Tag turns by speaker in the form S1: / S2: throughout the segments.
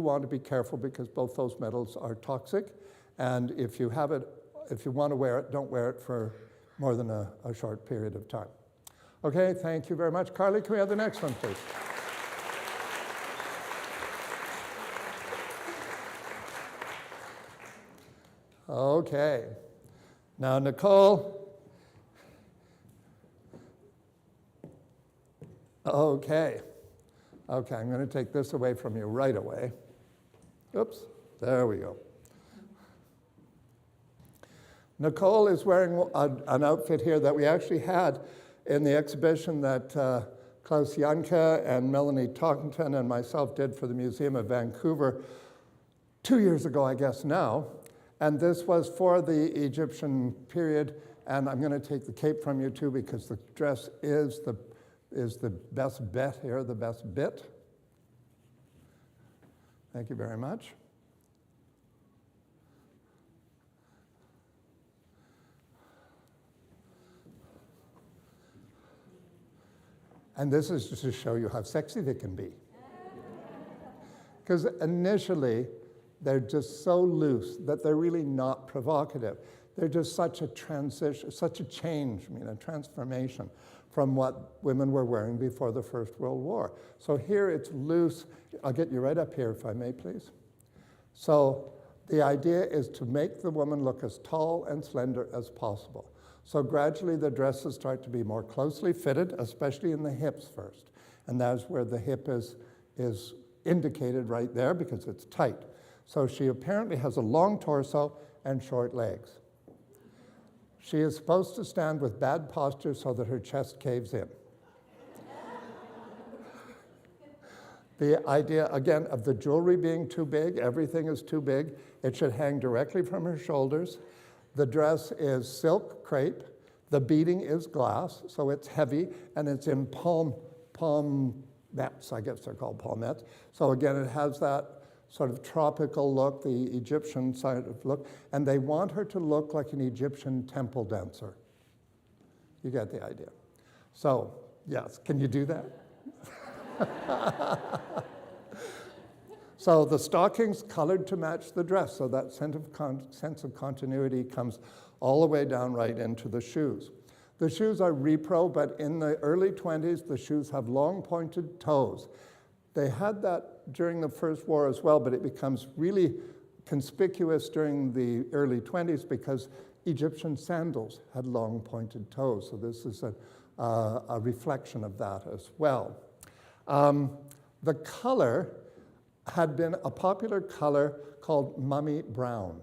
S1: want to be careful because both those metals are toxic. And if you have it, if you want to wear it, don't wear it for more than a short period of time. Okay, thank you very much. Carly, can we have the next one, please? Okay. Now, Nicole. Okay. Okay, I'm going to take this away from you right away. Oops, there we go. Nicole is wearing an outfit here that we actually had in the exhibition that Klaus Janke and Melanie Talkington and myself did for the Museum of Vancouver 2 years ago, I guess now. And this was for the Egyptian period. And I'm going to take the cape from you too because the dress is the best bet here, the best bit. Thank you very much. And this is just to show you how sexy they can be. Because initially, they're just so loose that they're really not provocative. They're just such a transition, such a change, a transformation from what women were wearing before the First World War. So here it's loose. I'll get you right up here, if I may, please. So the idea is to make the woman look as tall and slender as possible. So gradually the dresses start to be more closely fitted, especially in the hips first. And that's where the hip is indicated right there because it's tight. So she apparently has a long torso and short legs. She is supposed to stand with bad posture so that her chest caves in. The idea, again, of the jewelry being too big, everything is too big. It should hang directly from her shoulders. The dress is silk crepe. The beading is glass, so it's heavy, and it's in palmettes. I guess they're called palmettes. So again, it has that sort of tropical look, the Egyptian side of look, and they want her to look like an Egyptian temple dancer. You get the idea. So, yes, can you do that? So the stockings colored to match the dress, so that sense of continuity comes all the way down right into the shoes. The shoes are repro, but in the early 20s, the shoes have long pointed toes. They had that during the First War as well, but it becomes really conspicuous during the early 20s because Egyptian sandals had long pointed toes. So this is a reflection of that as well. The color had been a popular color called mummy brown.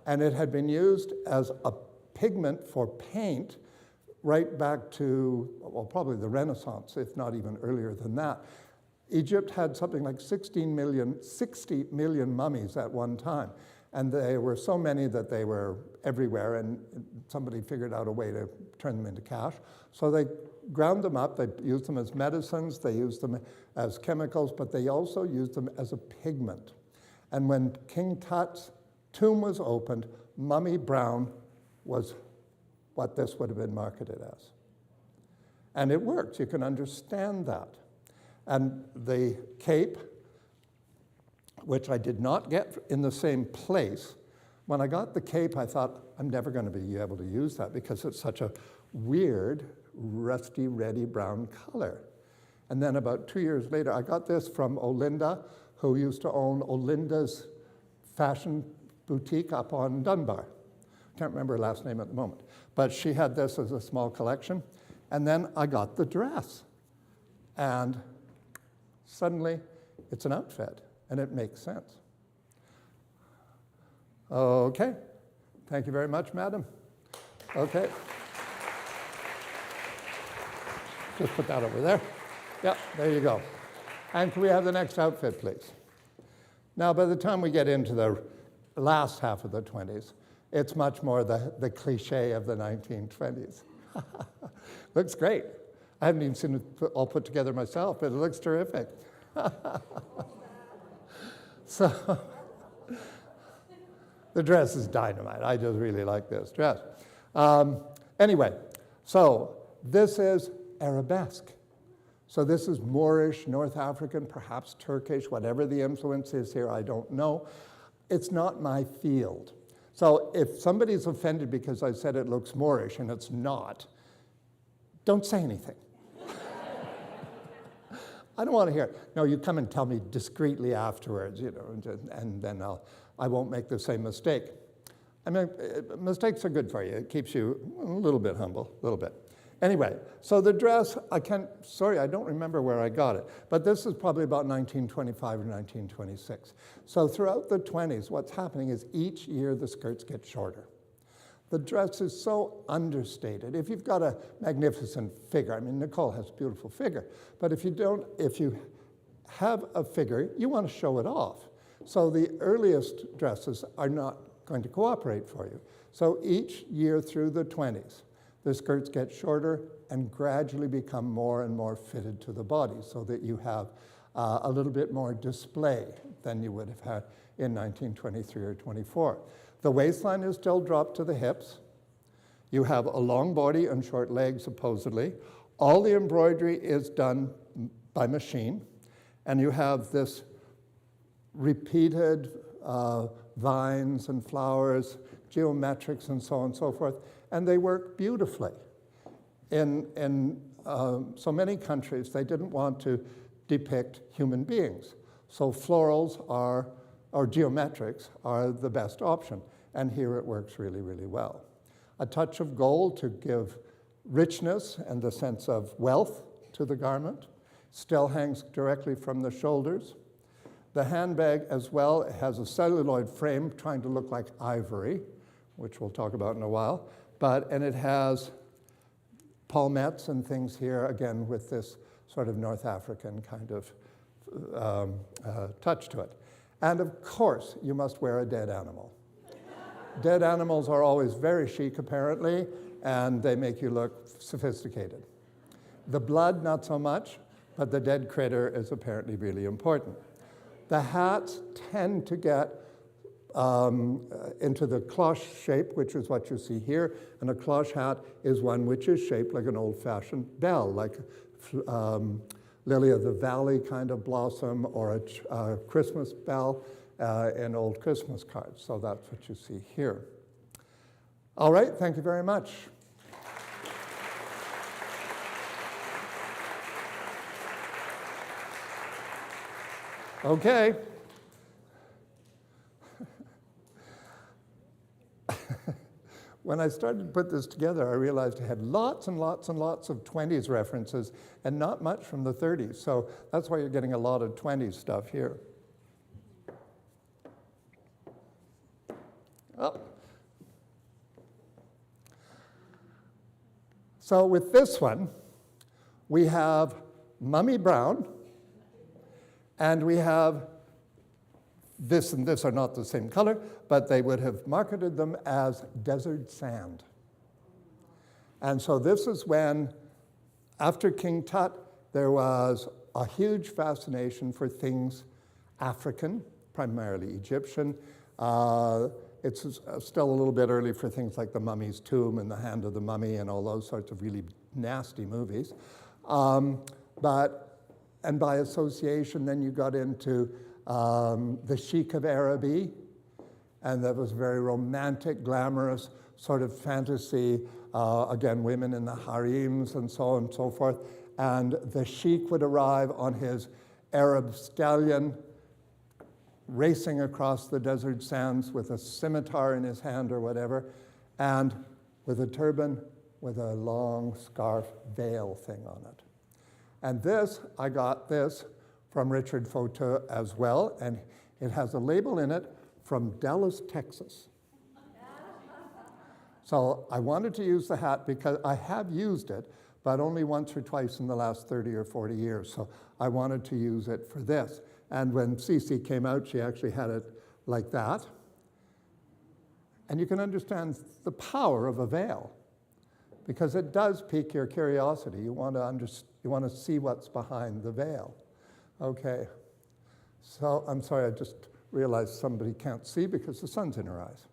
S1: And it had been used as a pigment for paint right back to, well, probably the Renaissance, if not even earlier than that. Egypt had something like 60 million mummies at one time. And there were so many that they were everywhere, and somebody figured out a way to turn them into cash. So they ground them up, they used them as medicines, they used them as chemicals, but they also used them as a pigment. And when King Tut's tomb was opened, mummy brown was what this would have been marketed as. And it worked, you can understand that. And the cape, which I did not get in the same place, when I got the cape, I thought, I'm never going to be able to use that because it's such a weird, rusty, reddy brown color. And then about 2 years later, I got this from Olinda, who used to own Olinda's fashion boutique up on Dunbar. Can't remember her last name at the moment. But she had this as a small collection. And then I got the dress. And suddenly, it's an outfit, and it makes sense. Okay. Thank you very much, madam. Okay. Just put that over there. Yeah, there you go. And can we have the next outfit, please? Now, by the time we get into the last half of the 20s, it's much more the cliche of the 1920s. Looks great. I haven't even seen it all put together myself, but it looks terrific. So, the dress is dynamite. I just really like this dress. Anyway, so this is arabesque. So this is Moorish, North African, perhaps Turkish, whatever the influence is here, I don't know. It's not my field. So if somebody's offended because I said it looks Moorish and it's not, don't say anything. I don't want to hear it. No, you come and tell me discreetly afterwards, you know, and then I won't make the same mistake. I mean, mistakes are good for you. It keeps you a little bit humble, a little bit. Anyway, so the dress, I don't remember where I got it, but this is probably about 1925 or 1926. So throughout the 20s, what's happening is each year the skirts get shorter. The dress is so understated. If you've got a magnificent figure, I mean, Nicole has a beautiful figure, but if you have a figure, you want to show it off. So the earliest dresses are not going to cooperate for you. So each year through the 20s, the skirts get shorter and gradually become more and more fitted to the body so that you have a little bit more display than you would have had in 1923 or 24. The waistline is still dropped to the hips. You have a long body and short legs, supposedly. All the embroidery is done by machine, and you have this repeated vines and flowers, geometrics, and so on and so forth. And they work beautifully. In so many countries, they didn't want to depict human beings. So florals or geometrics are the best option. And here it works really, really well. A touch of gold to give richness and the sense of wealth to the garment. Still hangs directly from the shoulders. The handbag as well has a celluloid frame trying to look like ivory, which we'll talk about in a while. And it has palmettes and things here, again, with this sort of North African kind of touch to it. And of course, you must wear a dead animal. Dead animals are always very chic, apparently, and they make you look sophisticated. The blood, not so much, but the dead critter is apparently really important. The hats tend to get into the cloche shape, which is what you see here. And a cloche hat is one which is shaped like an old-fashioned bell, like lily of the valley kind of blossom, or a Christmas bell in old Christmas cards. So that's what you see here. All right, thank you very much. Okay. When I started to put this together, I realized I had lots and lots and lots of 20s references and not much from the 30s. So that's why you're getting a lot of 20s stuff here. Oh. So with this one, we have Mummy Brown, and we have this and this are not the same color, but they would have marketed them as desert sand. And so this is when, after King Tut, there was a huge fascination for things African, primarily Egyptian. It's still a little bit early for things like The Mummy's Tomb and The Hand of the Mummy and all those sorts of really nasty movies. And by association, then you got into the chic of Araby, and that was very romantic, glamorous sort of fantasy. Again, women in the harems and so on and so forth. And the sheik would arrive on his Arab stallion, racing across the desert sands with a scimitar in his hand or whatever, and with a turban with a long scarf veil thing on it. And this, I got this from Richard Fauteux as well, and it has a label in it from Dallas, Texas. So I wanted to use the hat because I have used it, but only once or twice in the last 30 or 40 years. So I wanted to use it for this. And when Cece came out, she actually had it like that. And you can understand the power of a veil, because it does pique your curiosity. You want to see what's behind the veil. Okay. So I'm sorry, I just realized somebody can't see because the sun's in her eyes.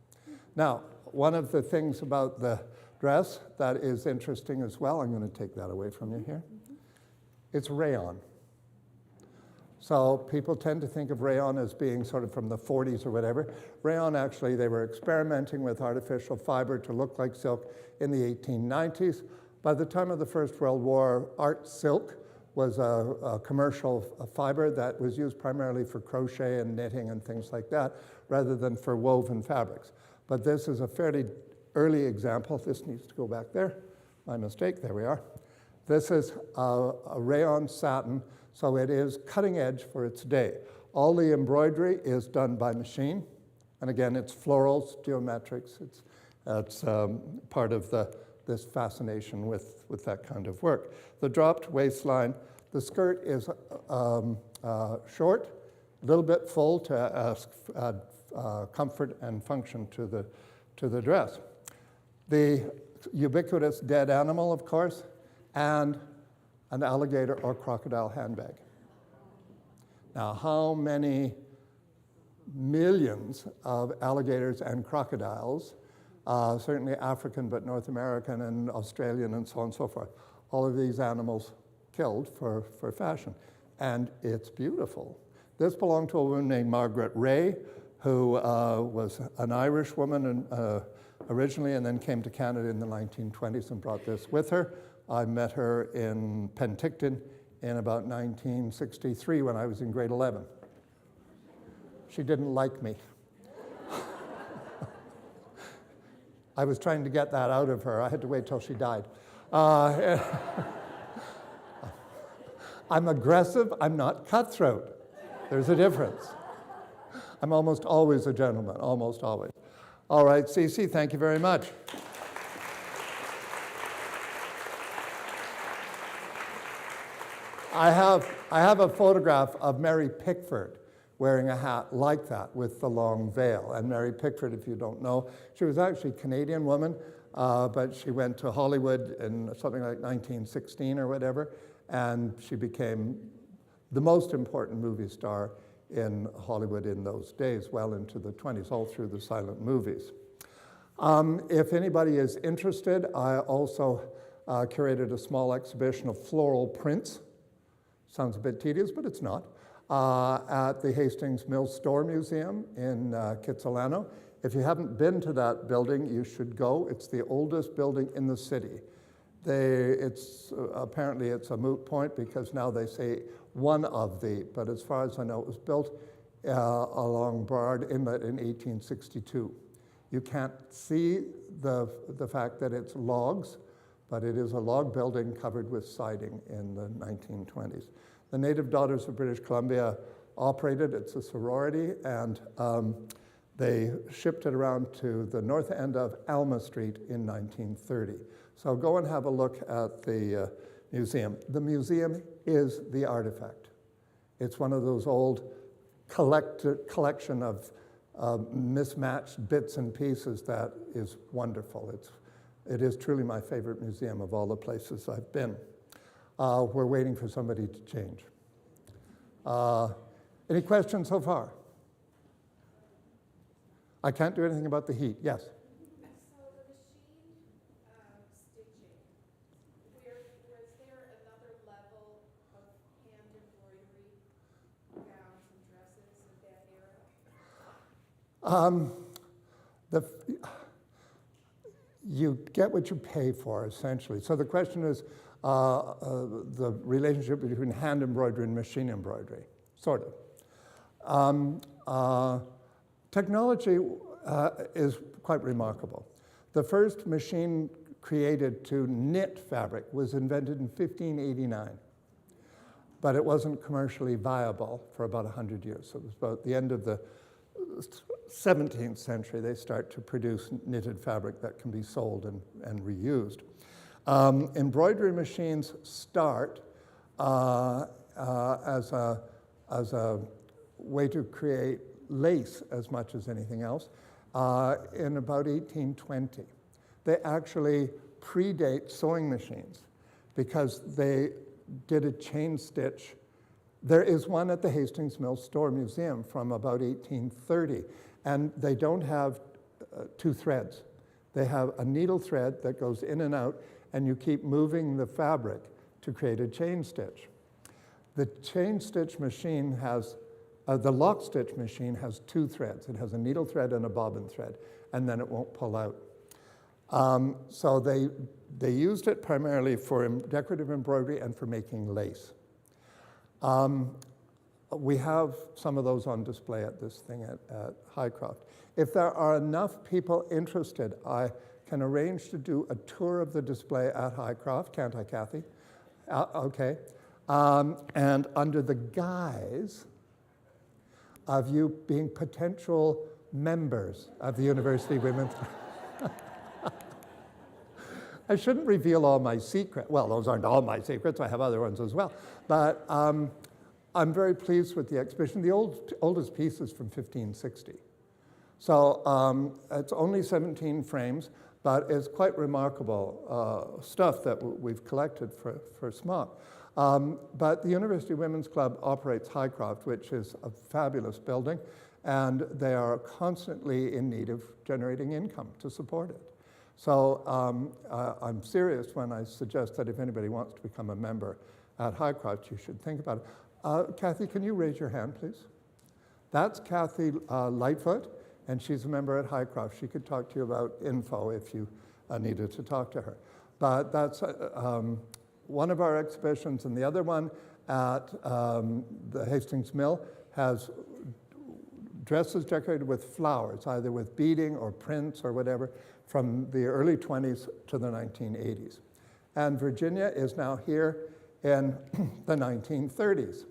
S1: Now, one of the things about the dress that is interesting as well, I'm going to take that away from you here. It's rayon. So people tend to think of rayon as being sort of from the 40s or whatever. Rayon, actually, they were experimenting with artificial fiber to look like silk in the 1890s. By the time of the First World War, art silk was a commercial fiber that was used primarily for crochet and knitting and things like that, rather than for woven fabrics. But this is a fairly early example. This needs to go back there. My mistake, there we are. This is a rayon satin, so it is cutting edge for its day. All the embroidery is done by machine. And again, it's florals, geometrics. It's part of this fascination with that kind of work. The dropped waistline, the skirt is short, a little bit full to add comfort and function to the dress. The ubiquitous dead animal, of course, and an alligator or crocodile handbag. Now, how many millions of alligators and crocodiles, certainly African, but North American and Australian and so on and so forth, all of these animals killed for fashion. And it's beautiful. This belonged to a woman named Margaret Ray, who was an Irish woman originally and then came to Canada in the 1920s and brought this with her. I met her in Penticton in about 1963 when I was in grade 11. She didn't like me. I was trying to get that out of her. I had to wait till she died. I'm aggressive, I'm not cutthroat. There's a difference. I'm almost always a gentleman, almost always. All right, Cece, thank you very much. I have a photograph of Mary Pickford wearing a hat like that with the long veil. And Mary Pickford, if you don't know, she was actually a Canadian woman, but she went to Hollywood in something like 1916 or whatever, and she became the most important movie star in Hollywood in those days, well into the 20s, all through the silent movies. If anybody is interested, I also curated a small exhibition of floral prints. Sounds a bit tedious, but it's not. At the Hastings Mills Store Museum in Kitsilano. If you haven't been to that building, you should go. It's the oldest building in the city. Apparently it's a moot point because now they say one of the, but as far as I know, it was built along Burrard Inlet in 1862. You can't see the fact that it's logs, but it is a log building covered with siding in the 1920s. The Native Daughters of British Columbia operated, it's a sorority, and they shipped it around to the north end of Alma Street in 1930. So go and have a look at the museum. The museum is the artifact. It's one of those old collection of mismatched bits and pieces that is wonderful. It is truly my favorite museum of all the places I've been. We're waiting for somebody to change. Any questions so far? I can't do anything about the heat. Yes?
S2: So the machine stitching, was there another level of hand embroidery gowns and dresses at that era?
S1: You get what you pay for, essentially. So the question is the relationship between hand embroidery and machine embroidery, sort of. Technology is quite remarkable. The first machine created to knit fabric was invented in 1589, but it wasn't commercially viable for about 100 years. So it was about the end of the 17th century, they start to produce knitted fabric that can be sold and reused. Embroidery machines start as a way to create lace as much as anything else in about 1820. They actually predate sewing machines because they did a chain stitch. There is one at the Hastings Mills Store Museum from about 1830, and they don't have two threads. They have a needle thread that goes in and out, and you keep moving the fabric to create a chain stitch. The chain stitch machine has, the lock stitch machine has 2 threads. It has a needle thread and a bobbin thread, and then it won't pull out. So they used it primarily for decorative embroidery and for making lace. We have some of those on display at this thing at Highcroft. If there are enough people interested, I can arrange to do a tour of the display at Highcroft, can't I, Kathy? Okay. And under the guise of you being potential members of the University Women's I shouldn't reveal all my secrets. Well, those aren't all my secrets. I have other ones as well. But I'm very pleased with the exhibition. The oldest piece is from 1560. So it's only 17 frames, but it's quite remarkable stuff that we've collected for SMOC. But the University Women's Club operates Highcroft, which is a fabulous building, and they are constantly in need of generating income to support it. So I'm serious when I suggest that if anybody wants to become a member at Highcroft, you should think about it. Kathy, can you raise your hand, please? That's Kathy Lightfoot, and she's a member at Highcroft. She could talk to you about info if you needed to talk to her. But that's one of our exhibitions, and the other one at the Hastings Mill has dresses decorated with flowers, either with beading or prints or whatever, from the early 20s to the 1980s. And Virginia is now here in the 1930s.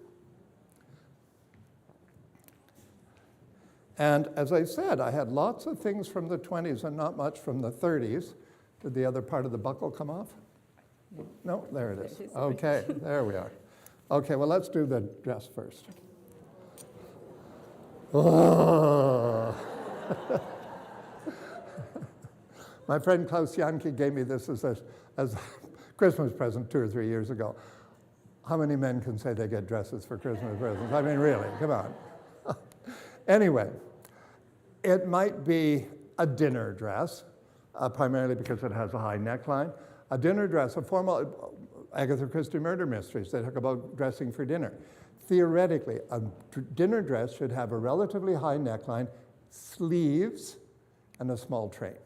S1: And as I said, I had lots of things from the 20s and not much from the 30s. Did the other part of the buckle come off? No, there it is. Okay, there we are. Okay, well, let's do the dress first. Oh. My friend Klaus Janke gave me this as a Christmas present 2 or 3 years ago. How many men can say they get dresses for Christmas presents? I mean, really, come on. Anyway, it might be a dinner dress, primarily because it has a high neckline. A dinner dress, a formal Agatha Christie murder mysteries, they talk about dressing for dinner. Theoretically, a dinner dress should have a relatively high neckline, sleeves, and a small train.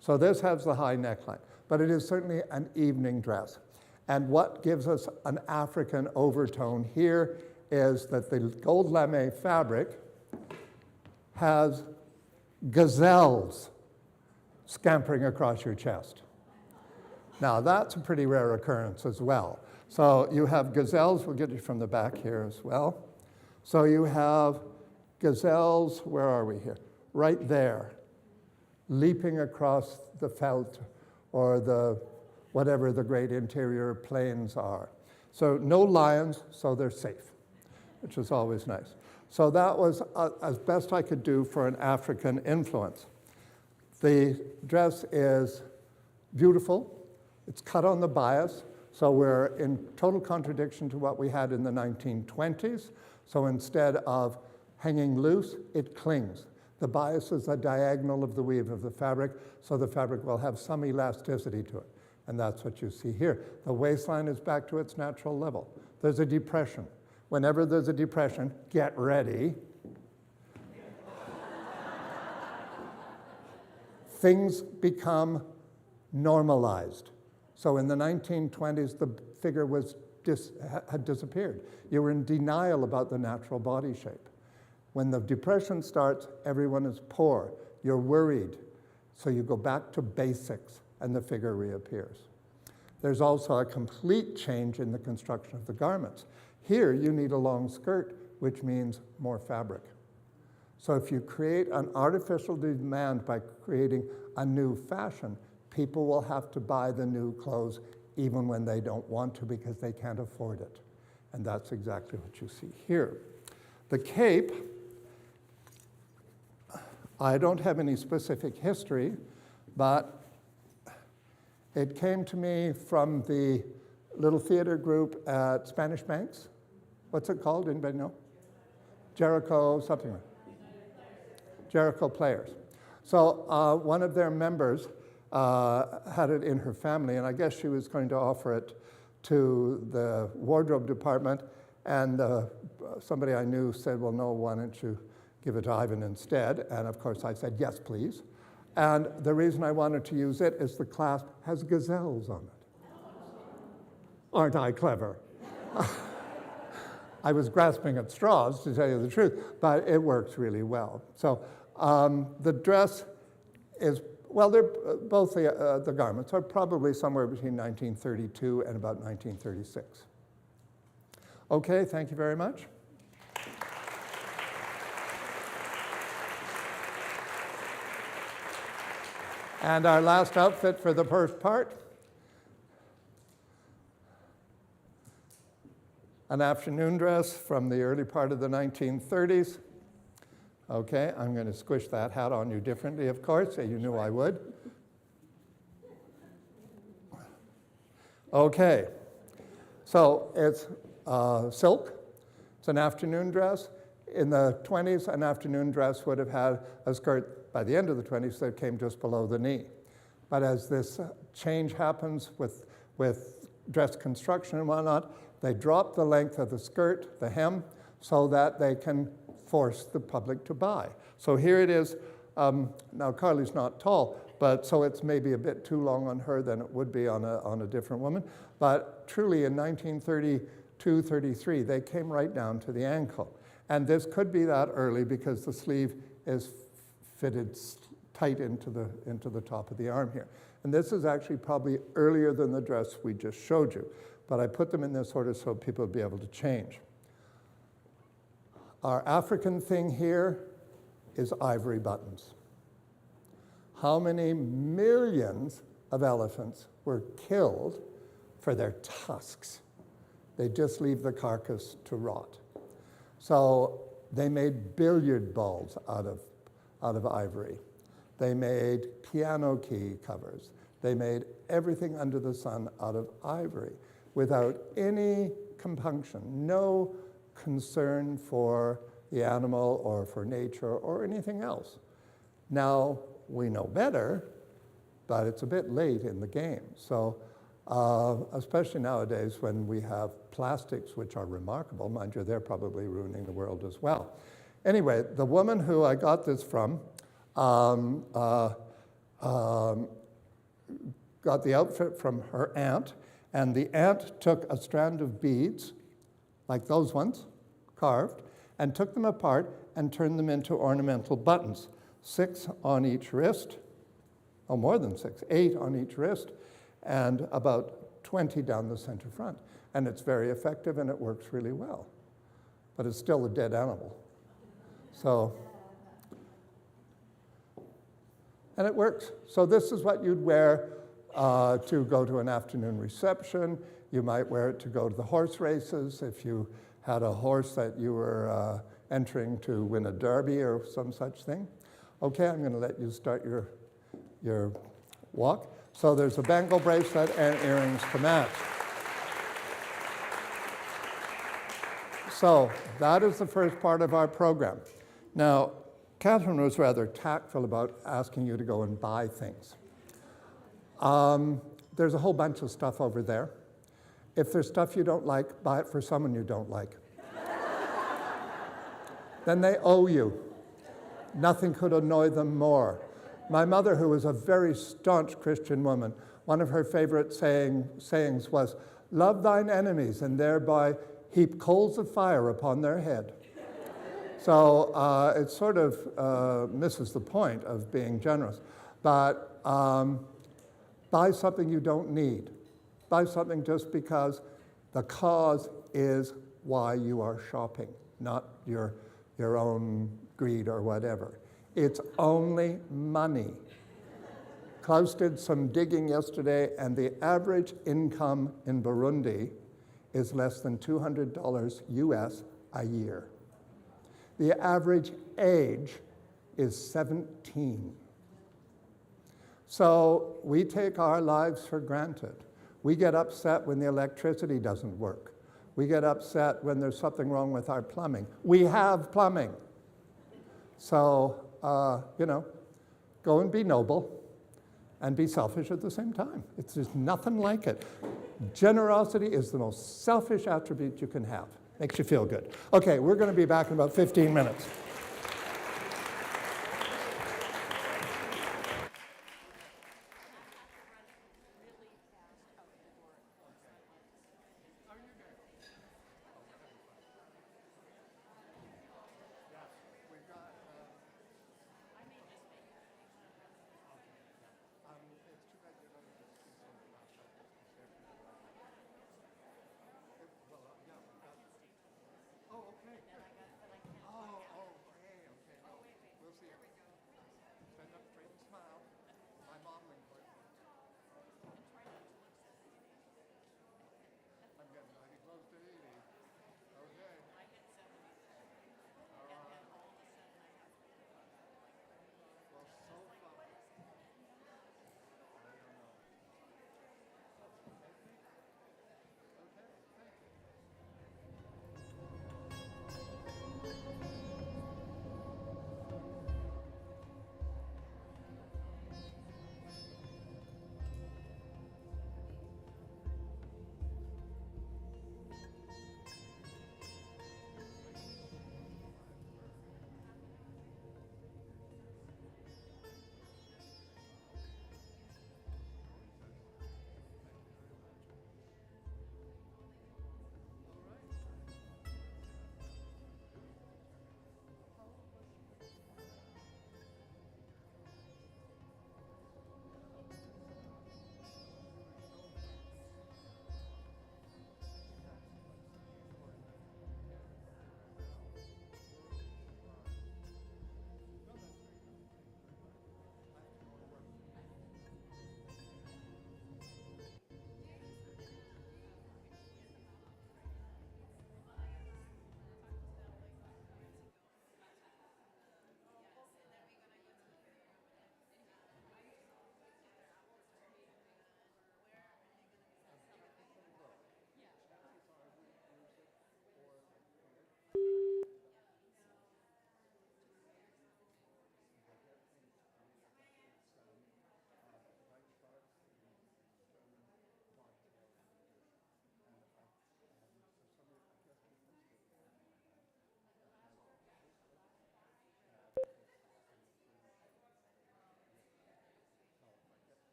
S1: So this has the high neckline, but it is certainly an evening dress. And what gives us an African overtone here is that the gold lame fabric has gazelles scampering across your chest. Now that's a pretty rare occurrence as well. So you have gazelles, we'll get you from the back here as well. So you have gazelles, where are we here? Right there, leaping across the veldt or the whatever the great interior plains are. So no lions, so they're safe, which is always nice. So that was as best I could do for an African influence. The dress is beautiful. It's cut on the bias, so we're in total contradiction to what we had in the 1920s. So instead of hanging loose, it clings. The bias is the diagonal of the weave of the fabric, so the fabric will have some elasticity to it. And that's what you see here. The waistline is back to its natural level. There's a depression. Whenever there's a depression, get ready. Things become normalized. So in the 1920s, the figure had disappeared. You were in denial about the natural body shape. When the depression starts, everyone is poor. You're worried. So you go back to basics, and the figure reappears. There's also a complete change in the construction of the garments. Here, you need a long skirt, which means more fabric. So if you create an artificial demand by creating a new fashion, people will have to buy the new clothes even when they don't want to because they can't afford it. And that's exactly what you see here. The cape, I don't have any specific history, but it came to me from the little theater group at Spanish Banks. What's it called? Anybody know? Jericho something. Jericho Players. So one of their members had it in her family, and I guess she was going to offer it to the wardrobe department, And somebody I knew said, well, no, why don't you give it to Ivan instead? And of course I said, yes, please. And the reason I wanted to use it is the clasp has gazelles on it. Aren't I clever? I was grasping at straws, to tell you the truth, but it works really well. So the dress is, well, they're both the garments are probably somewhere between 1932 and about 1936. Okay, thank you very much. And our last outfit for the first part, an afternoon dress from the early part of the 1930s. Okay, I'm going to squish that hat on you differently, of course, so you knew I would. Okay, so it's silk. It's an afternoon dress. In the 20s, an afternoon dress would have had a skirt by the end of the 20s that came just below the knee. But as this change happens with dress construction and whatnot, they drop the length of the skirt, the hem, so that they can force the public to buy. So here it is. Now Carly's not tall, but so it's maybe a bit too long on her than it would be on a different woman. But truly in 1932, 33, they came right down to the ankle. And this could be that early because the sleeve is fitted tight into the top of the arm here. And this is actually probably earlier than the dress we just showed you. But I put them in this order so people would be able to change. Our African thing here is ivory buttons. How many millions of elephants were killed for their tusks? They just leave the carcass to rot. So they made billiard balls out of ivory. They made piano key covers. They made everything under the sun out of ivory without any compunction, no concern for the animal or for nature or anything else. Now, we know better, but it's a bit late in the game. So especially nowadays when we have plastics, which are remarkable, mind you, they're probably ruining the world as well. Anyway, the woman who I got this from got the outfit from her aunt, and the aunt took a strand of beads, like those ones, carved, and took them apart and turned them into ornamental buttons, 6 on each wrist, oh, more than 6, 8 on each wrist, and about 20 down the center front. And it's very effective and it works really well. But it's still a dead animal. So, and it works. So this is what you'd wear to go to an afternoon reception. You might wear it to go to the horse races if you had a horse that you were entering to win a derby or some such thing. Okay, I'm going to let you start your walk. So there's a bangle bracelet and earrings to match. So that is the first part of our program. Now, Catherine was rather tactful about asking you to go and buy things. There's a whole bunch of stuff over there. If there's stuff you don't like, buy it for someone you don't like. Then they owe you. Nothing could annoy them more. My mother, who was a very staunch Christian woman, one of her favorite sayings was, "Love thine enemies and thereby heap coals of fire upon their head." So it sort of misses the point of being generous. But buy something you don't need. Buy something just because the cause is why you are shopping, not your own greed or whatever. It's only money. Klaus did some digging yesterday, and the average income in Burundi is less than $200 US a year. The average age is 17. So we take our lives for granted. We get upset when the electricity doesn't work. We get upset when there's something wrong with our plumbing. We have plumbing. So, go and be noble and be selfish at the same time. It's just nothing like it. Generosity is the most selfish attribute you can have. Makes you feel good. Okay, we're going to be back in about 15 minutes. Oh, okay. Oh,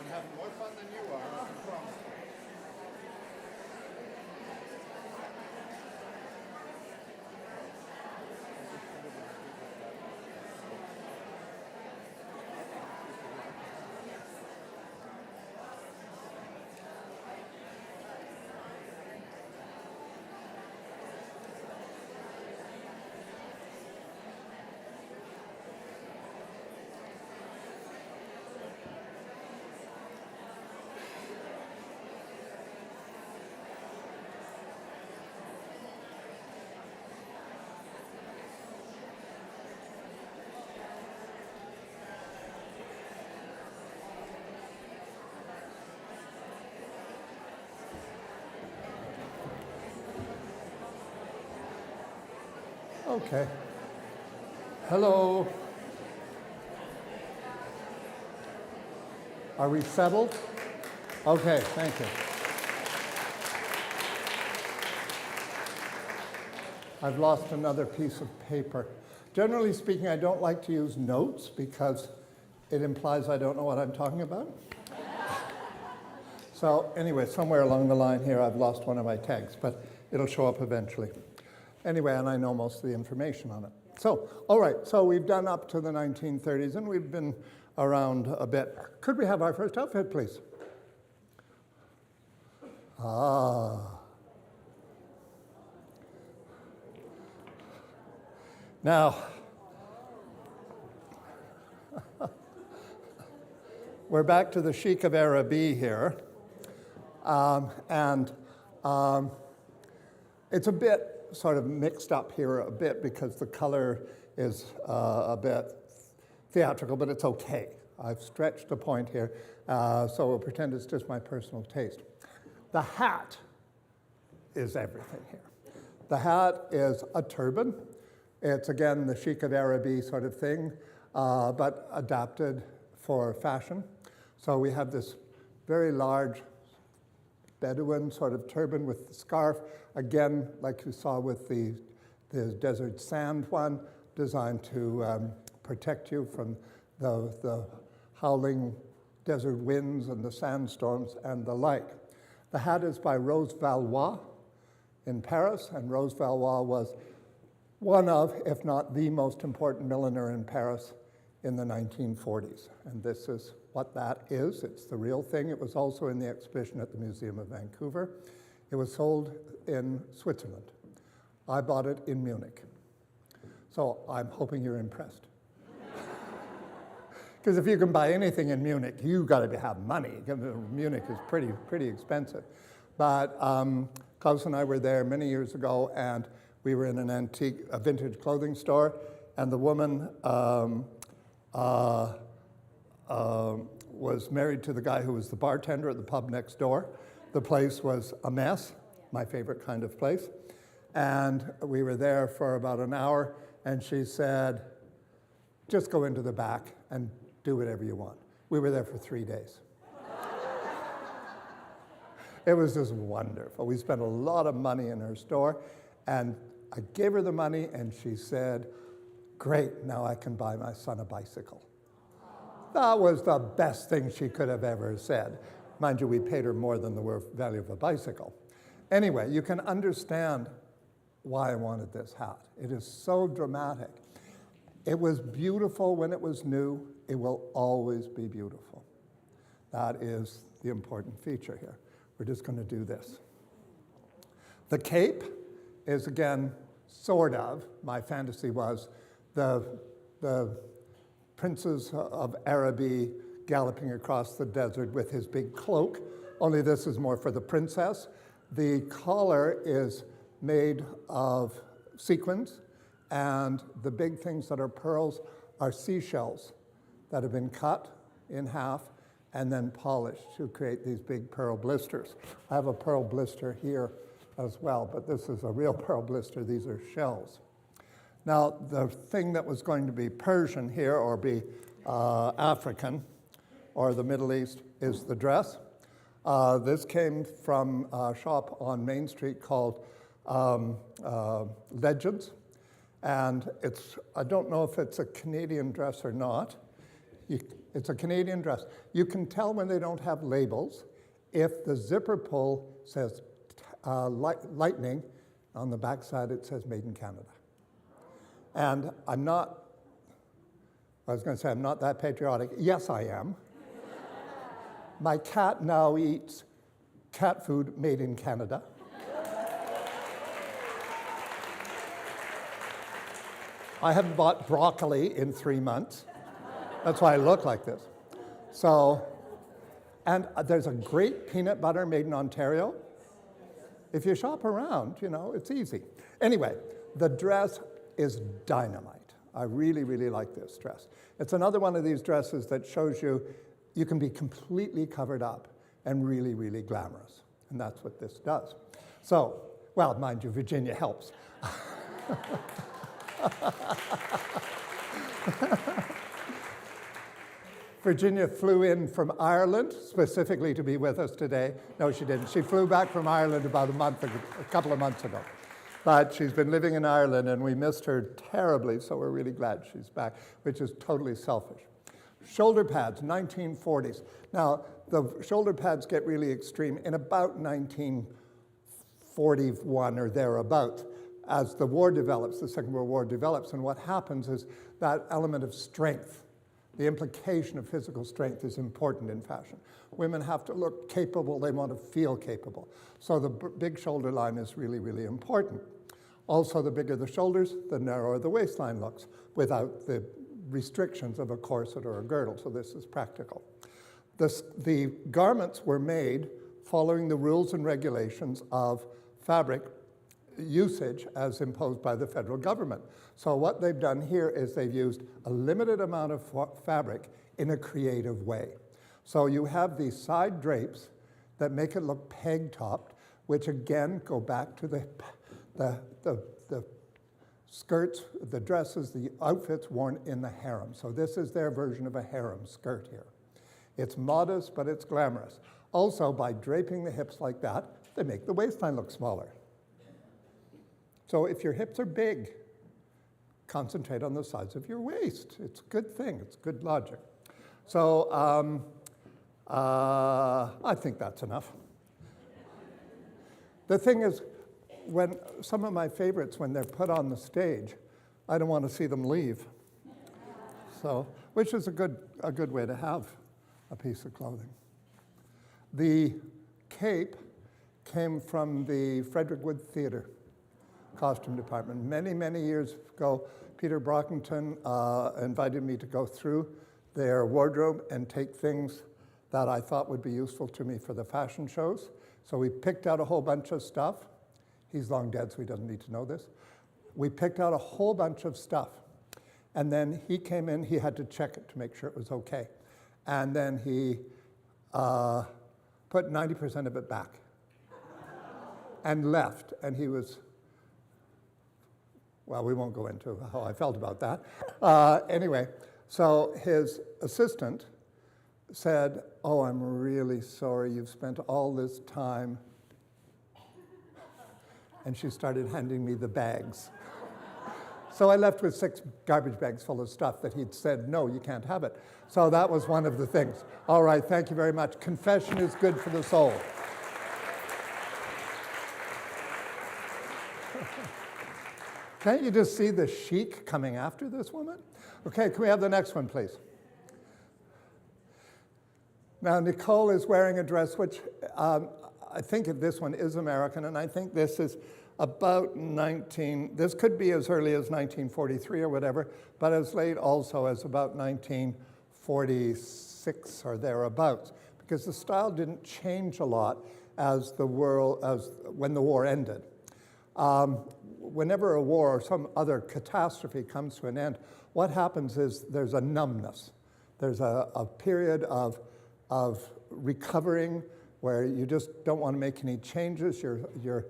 S1: having more fun than you are, I can promise. Okay. Hello. Are we settled? Okay, thank you. I've lost another piece of paper. Generally speaking, I don't like to use notes because it implies I don't know what I'm talking about. So anyway, somewhere along the line here, I've lost one of my tags, but it'll show up eventually. Anyway, and I know most of the information on it. So, all right, so we've done up to the 1930s, and we've been around a bit. Could we have our first outfit, please? Ah. Now, we're back to the chic of Araby here. It's a bit sort of mixed up here a bit because the color is a bit theatrical, but it's okay. I've stretched a point here, so we'll pretend it's just my personal taste. The hat is everything here. The hat is a turban. It's, again, the chic of Araby sort of thing, but adapted for fashion. So we have this very large Bedouin sort of turban with the scarf, again, like you saw with the desert sand one, designed to protect you from the howling desert winds and the sandstorms and the like. The hat is by Rose Valois in Paris, and Rose Valois was one of, if not the most important milliner in Paris in the 1940s. And this is what that is. It's the real thing. It was also in the exhibition at the Museum of Vancouver. It was sold in Switzerland. I bought it in Munich. So I'm hoping you're impressed. Because if you can buy anything in Munich, you've got to have money. Munich is pretty expensive. But Klaus and I were there many years ago, and we were in a vintage clothing store, and the woman was married to the guy who was the bartender at the pub next door. The place was a mess, my favorite kind of place. And we were there for about an hour, and she said, just go into the back and do whatever you want. We were there for 3 days. It was just wonderful. We spent a lot of money in her store, and I gave her the money, and she said, great, now I can buy my son a bicycle. That was the best thing she could have ever said. Mind you, we paid her more than the value of a bicycle. Anyway, you can understand why I wanted this hat. It is so dramatic. It was beautiful when it was new. It will always be beautiful. That is the important feature here. We're just going to do this. The cape is, again, sort of, my fantasy was, the princes of Araby galloping across the desert with his big cloak, only this is more for the princess. The collar is made of sequins, and the big things that are pearls are seashells that have been cut in half and then polished to create these big pearl blisters. I have a pearl blister here as well, but this is a real pearl blister. These are shells. Now, the thing that was going to be Persian here, or be African, or the Middle East, is the dress. This came from a shop on Main Street called Legends. And I don't know if it's a Canadian dress or not. It's a Canadian dress. You can tell when they don't have labels if the zipper pull says lightning. On the back side, it says made in Canada. And I was going to say I'm not that patriotic. Yes, I am. My cat now eats cat food made in Canada. I haven't bought broccoli in 3 months. That's why I look like this. So, and there's a great peanut butter made in Ontario. If you shop around, you know, it's easy. Anyway, the dress is dynamite. I really, really like this dress. It's another one of these dresses that shows you you can be completely covered up and really, really glamorous. And that's what this does. So, well, mind you, Virginia helps. Virginia flew in from Ireland specifically to be with us today. No, she didn't. She flew back from Ireland about a couple of months ago. But she's been living in Ireland, and we missed her terribly, so we're really glad she's back, which is totally selfish. Shoulder pads, 1940s. Now, the shoulder pads get really extreme in about 1941 or thereabouts. As the war develops, the Second World War develops, and what happens is that element of strength, the implication of physical strength is important in fashion. Women have to look capable, they want to feel capable. So the big shoulder line is really, really important. Also, the bigger the shoulders, the narrower the waistline looks, without the restrictions of a corset or a girdle, so this is practical. The garments were made following the rules and regulations of fabric usage as imposed by the federal government. So what they've done here is they've used a limited amount of fabric in a creative way. So you have these side drapes that make it look peg-topped, which again go back to the skirts, the dresses, the outfits worn in the harem. So this is their version of a harem skirt here. It's modest, but it's glamorous. Also, by draping the hips like that, they make the waistline look smaller. So if your hips are big, concentrate on the size of your waist. It's a good thing. It's good logic. So I think that's enough. The thing is, when some of my favorites, when they're put on the stage, I don't want to see them leave. So, which is a good way to have a piece of clothing. The cape came from the Frederick Wood Theatre costume department. Many, many years ago, Peter Brockington invited me to go through their wardrobe and take things that I thought would be useful to me for the fashion shows. So we picked out a whole bunch of stuff. He's long dead, so he doesn't need to know this. We picked out a whole bunch of stuff. And then he came in, he had to check it to make sure it was okay. And then he put 90% of it back and left. And he was, well, we won't go into how I felt about that. Anyway, so his assistant said, "Oh, I'm really sorry you've spent all this time." And she started handing me the bags. So I left with 6 garbage bags full of stuff that he'd said, "No, you can't have it." So that was one of the things. All right, thank you very much. Confession is good for the soul. Can't you just see the chic coming after this woman? Okay, can we have the next one, please? Now, Nicole is wearing a dress which I think this one is American, and I think this is about this could be as early as 1943 or whatever, but as late also as about 1946 or thereabouts, because the style didn't change a lot when the war ended. Whenever a war or some other catastrophe comes to an end, what happens is there's a numbness. There's a period of recovering where you just don't want to make any changes. You're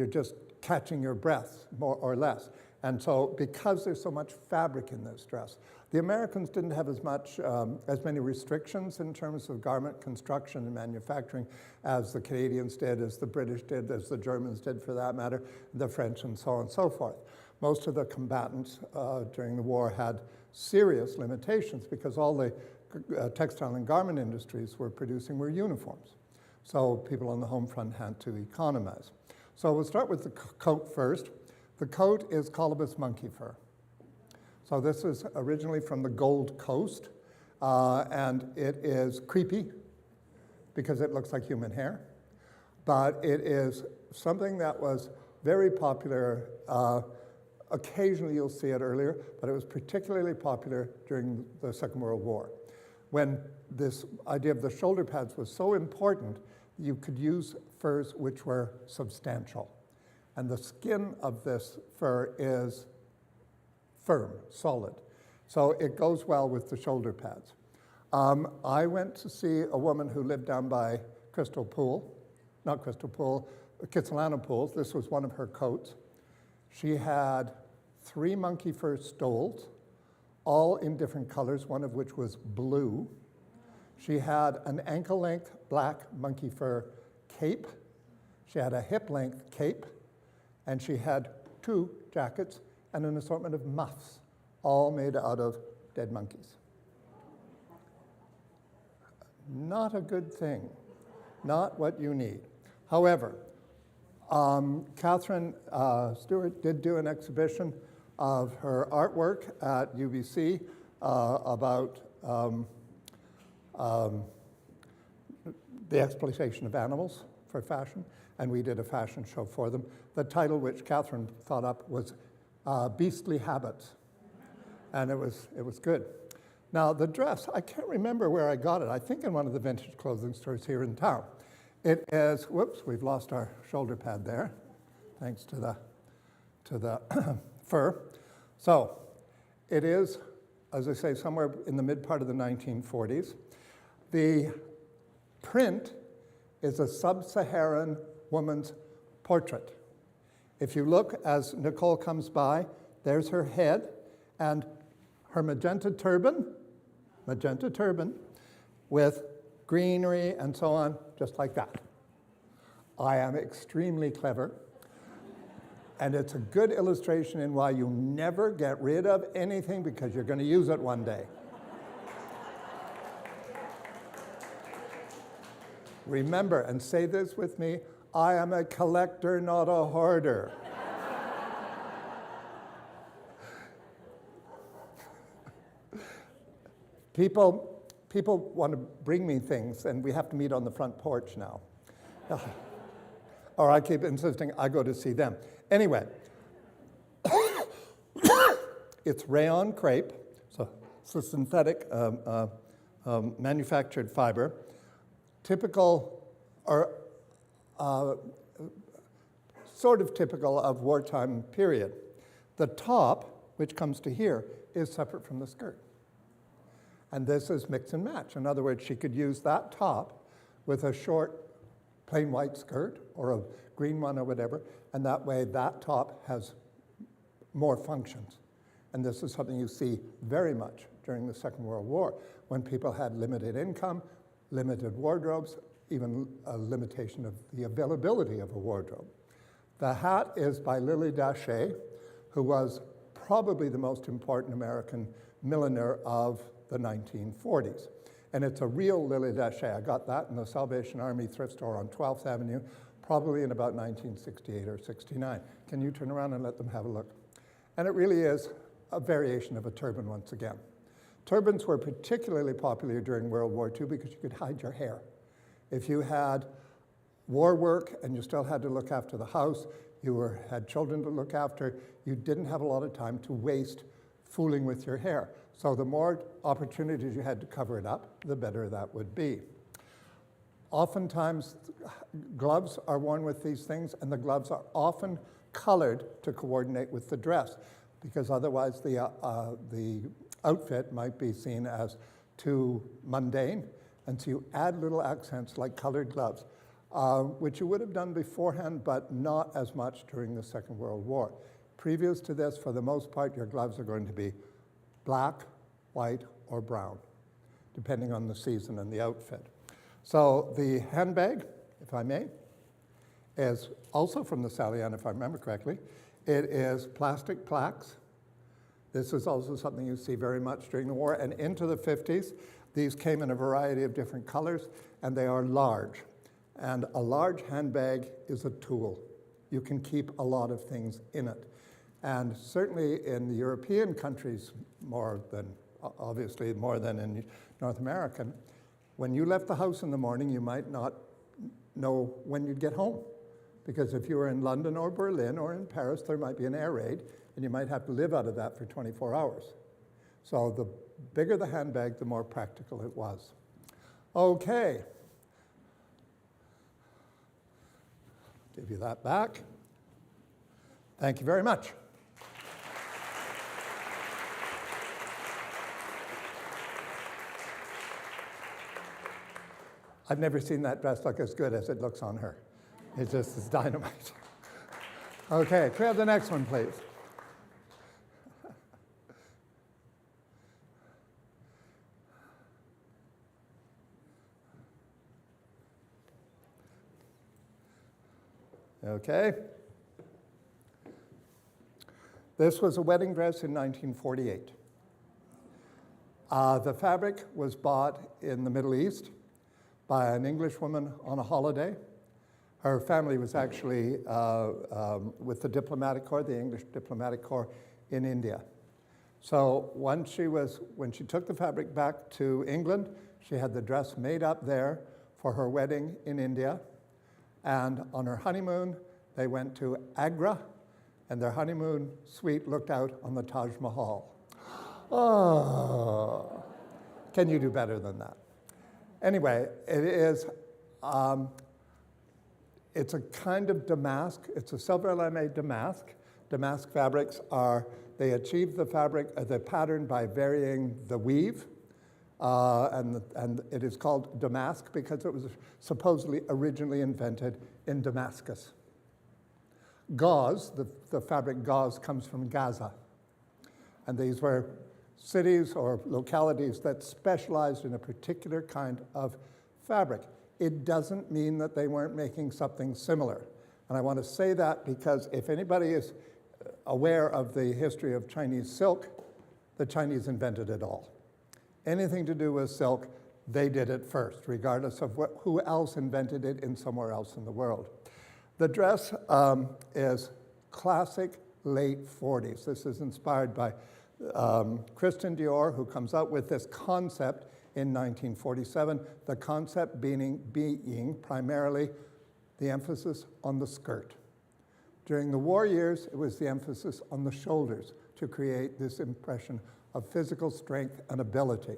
S1: just catching your breath, more or less. And so because there's so much fabric in this dress, the Americans didn't have as many restrictions in terms of garment construction and manufacturing as the Canadians did, as the British did, as the Germans did for that matter, the French, and so on and so forth. Most of the combatants during the war had serious limitations because all the textile and garment industries were producing were uniforms. So people on the home front had to economize. So we'll start with the coat first. The coat is colobus monkey fur. So this is originally from the Gold Coast, and it is creepy because it looks like human hair. But it is something that was very popular. Occasionally you'll see it earlier, but it was particularly popular during the Second World War, when this idea of the shoulder pads was so important, you could use furs which were substantial. And the skin of this fur is firm, solid. So it goes well with the shoulder pads. I went to see a woman who lived down by Kitsilano Pools. This was one of her coats. She had 3 monkey fur stoles, all in different colors, one of which was blue. She had an ankle-length black monkey fur cape. She had a hip-length cape, and she had 2 jackets and an assortment of muffs, all made out of dead monkeys. Not a good thing, not what you need. However, Catherine Stewart did do an exhibition of her artwork at UBC about the exploitation of animals for fashion, and we did a fashion show for them. The title, which Catherine thought up, was Beastly Habits, and it was good. Now, the dress, I can't remember where I got it. I think in one of the vintage clothing stores here in town. It is, whoops, we've lost our shoulder pad there, thanks to the fur. So it is, as I say, somewhere in the mid part of the 1940s. The print is a sub-Saharan woman's portrait. If you look as Nicole comes by, there's her head and her magenta turban with greenery and so on, just like that. I am extremely clever, and it's a good illustration in why you never get rid of anything because you're going to use it one day. Remember, and say this with me, I am a collector, not a hoarder. People want to bring me things, and we have to meet on the front porch now. Or I keep insisting I go to see them. Anyway, it's rayon crepe, so it's a synthetic manufactured fiber, typical or sort of typical of wartime period. The top, which comes to here, is separate from the skirt. And this is mix and match. In other words, she could use that top with a short, plain white skirt or a green one or whatever, and that way that top has more functions. And this is something you see very much during the Second World War, when people had limited income, limited wardrobes, even a limitation of the availability of a wardrobe. The hat is by Lily Dachet, who was probably the most important American milliner of the 1940s. And it's a real Lily Dachet. I got that in the Salvation Army thrift store on 12th Avenue, probably in about 1968 or 69. Can you turn around and let them have a look? And it really is a variation of a turban once again. Turbans were particularly popular during World War II because you could hide your hair. If you had war work and you still had to look after the house, you had children to look after, you didn't have a lot of time to waste fooling with your hair. So the more opportunities you had to cover it up, the better that would be. Oftentimes, gloves are worn with these things, and the gloves are often colored to coordinate with the dress, because otherwise the outfit might be seen as too mundane, and so you add little accents like colored gloves, which you would have done beforehand, but not as much during the Second World War. Previous to this, for the most part, your gloves are going to be black, white, or brown, depending on the season and the outfit. So the handbag, if I may, is also from the Sally Ann, if I remember correctly. It is plastic plaques. This is also something you see very much during the war and into the 50s. These came in a variety of different colors, and they are large. And a large handbag is a tool. You can keep a lot of things in it. And certainly in the European countries, obviously more than in North America, when you left the house in the morning, you might not know when you'd get home. Because if you were in London or Berlin or in Paris, there might be an air raid, and you might have to live out of that for 24 hours. So the bigger the handbag, the more practical it was. Okay. Give you that back. Thank you very much. I've never seen that dress look as good as it looks on her. It just is dynamite. Okay, can we have the next one, please? Okay. This was a wedding dress in 1948. The fabric was bought in the Middle East by an English woman on a holiday. Her family was actually with the diplomatic corps, the English diplomatic corps in India. So when she took the fabric back to England, she had the dress made up there for her wedding in India. And on her honeymoon, they went to Agra, and their honeymoon suite looked out on the Taj Mahal. Oh, can you do better than that? Anyway, it's a kind of damask. It's a silver lame damask. Damask fabrics they achieve the pattern by varying the weave. And it is called damask because it was supposedly originally invented in Damascus. Gauze, the fabric gauze, comes from Gaza. And these were cities or localities that specialized in a particular kind of fabric. It doesn't mean that they weren't making something similar. And I want to say that because if anybody is aware of the history of Chinese silk, the Chinese invented it all. Anything to do with silk, they did it first, regardless of who else invented it in somewhere else in the world. The dress is classic late 40s. This is inspired by Christian Dior, who comes out with this concept in 1947, the concept being primarily the emphasis on the skirt. During the war years, it was the emphasis on the shoulders to create this impression of physical strength and ability.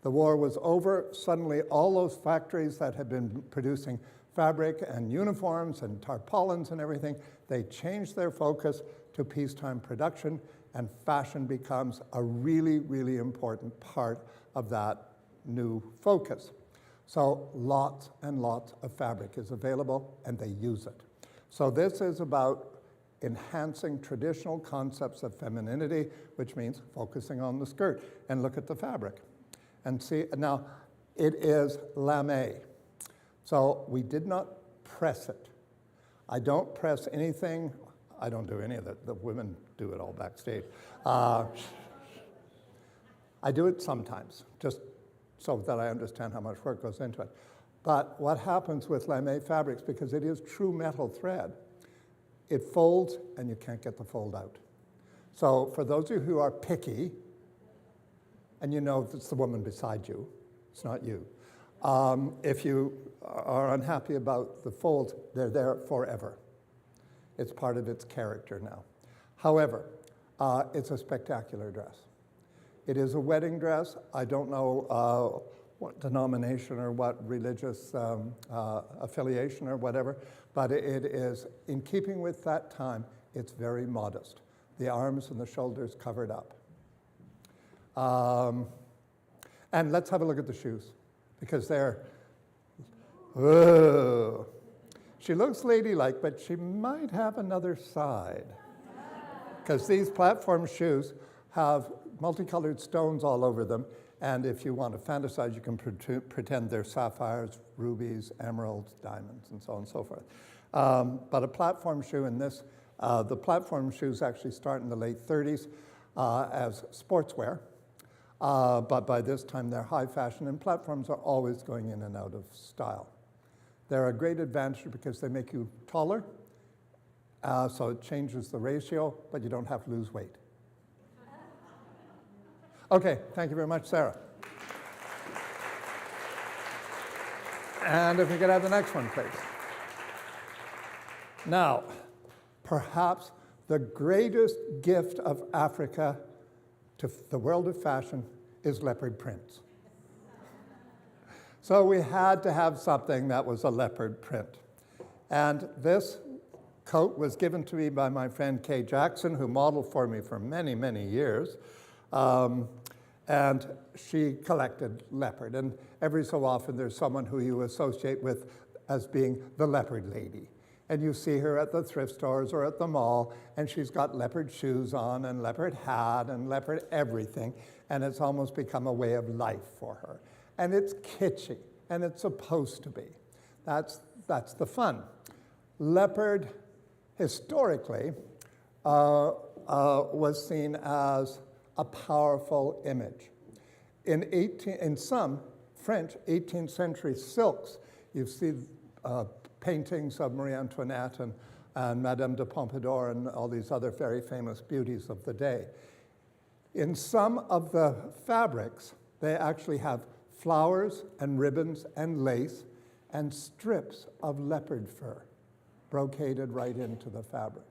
S1: The war was over. Suddenly, all those factories that had been producing fabric and uniforms and tarpaulins and everything, they changed their focus to peacetime production, and fashion becomes a really, really important part of that new focus. So lots and lots of fabric is available, and they use it. So this is about enhancing traditional concepts of femininity, which means focusing on the skirt. And look at the fabric. And see, now, it is lame. So we did not press it. I don't press anything. I don't do any of it. The women do it all backstage. I do it sometimes, just so that I understand how much work goes into it. But what happens with lame fabrics, because it is true metal thread, it folds and you can't get the fold out. So for those of you who are picky, and you know it's the woman beside you, it's not you. If you are unhappy about the folds, they're there forever. It's part of its character now. However, it's a spectacular dress. It is a wedding dress. I don't know what denomination or what religious affiliation or whatever, but it is, in keeping with that time, it's very modest. The arms and the shoulders covered up. And let's have a look at the shoes, because they're, oh. She looks ladylike, but she might have another side. Because these platform shoes have multicolored stones all over them, and if you want to fantasize, you can pretend they're sapphires, rubies, emeralds, diamonds, and so on and so forth. But a platform shoe in this, the platform shoes actually start in the late 30s as sportswear. but by this time they're high fashion, and platforms are always going in and out of style. They're a great advantage because they make you taller, so it changes the ratio, but you don't have to lose weight. Okay, thank you very much, Sarah. And if we could have the next one, please. Now, perhaps the greatest gift of Africa to the world of fashion is leopard prints. So we had to have something that was a leopard print. And this coat was given to me by my friend Kay Jackson, who modeled for me for many, many years. And she collected leopard. And every so often there's someone who you associate with as being the leopard lady. And you see her at the thrift stores or at the mall, and she's got leopard shoes on and leopard hat and leopard everything, and it's almost become a way of life for her. And it's kitschy, and it's supposed to be. That's the fun. Leopard, historically, was seen as a powerful image. In some French 18th century silks, you see paintings of Marie Antoinette and Madame de Pompadour and all these other very famous beauties of the day. In some of the fabrics, they actually have flowers and ribbons and lace and strips of leopard fur brocaded right into the fabric.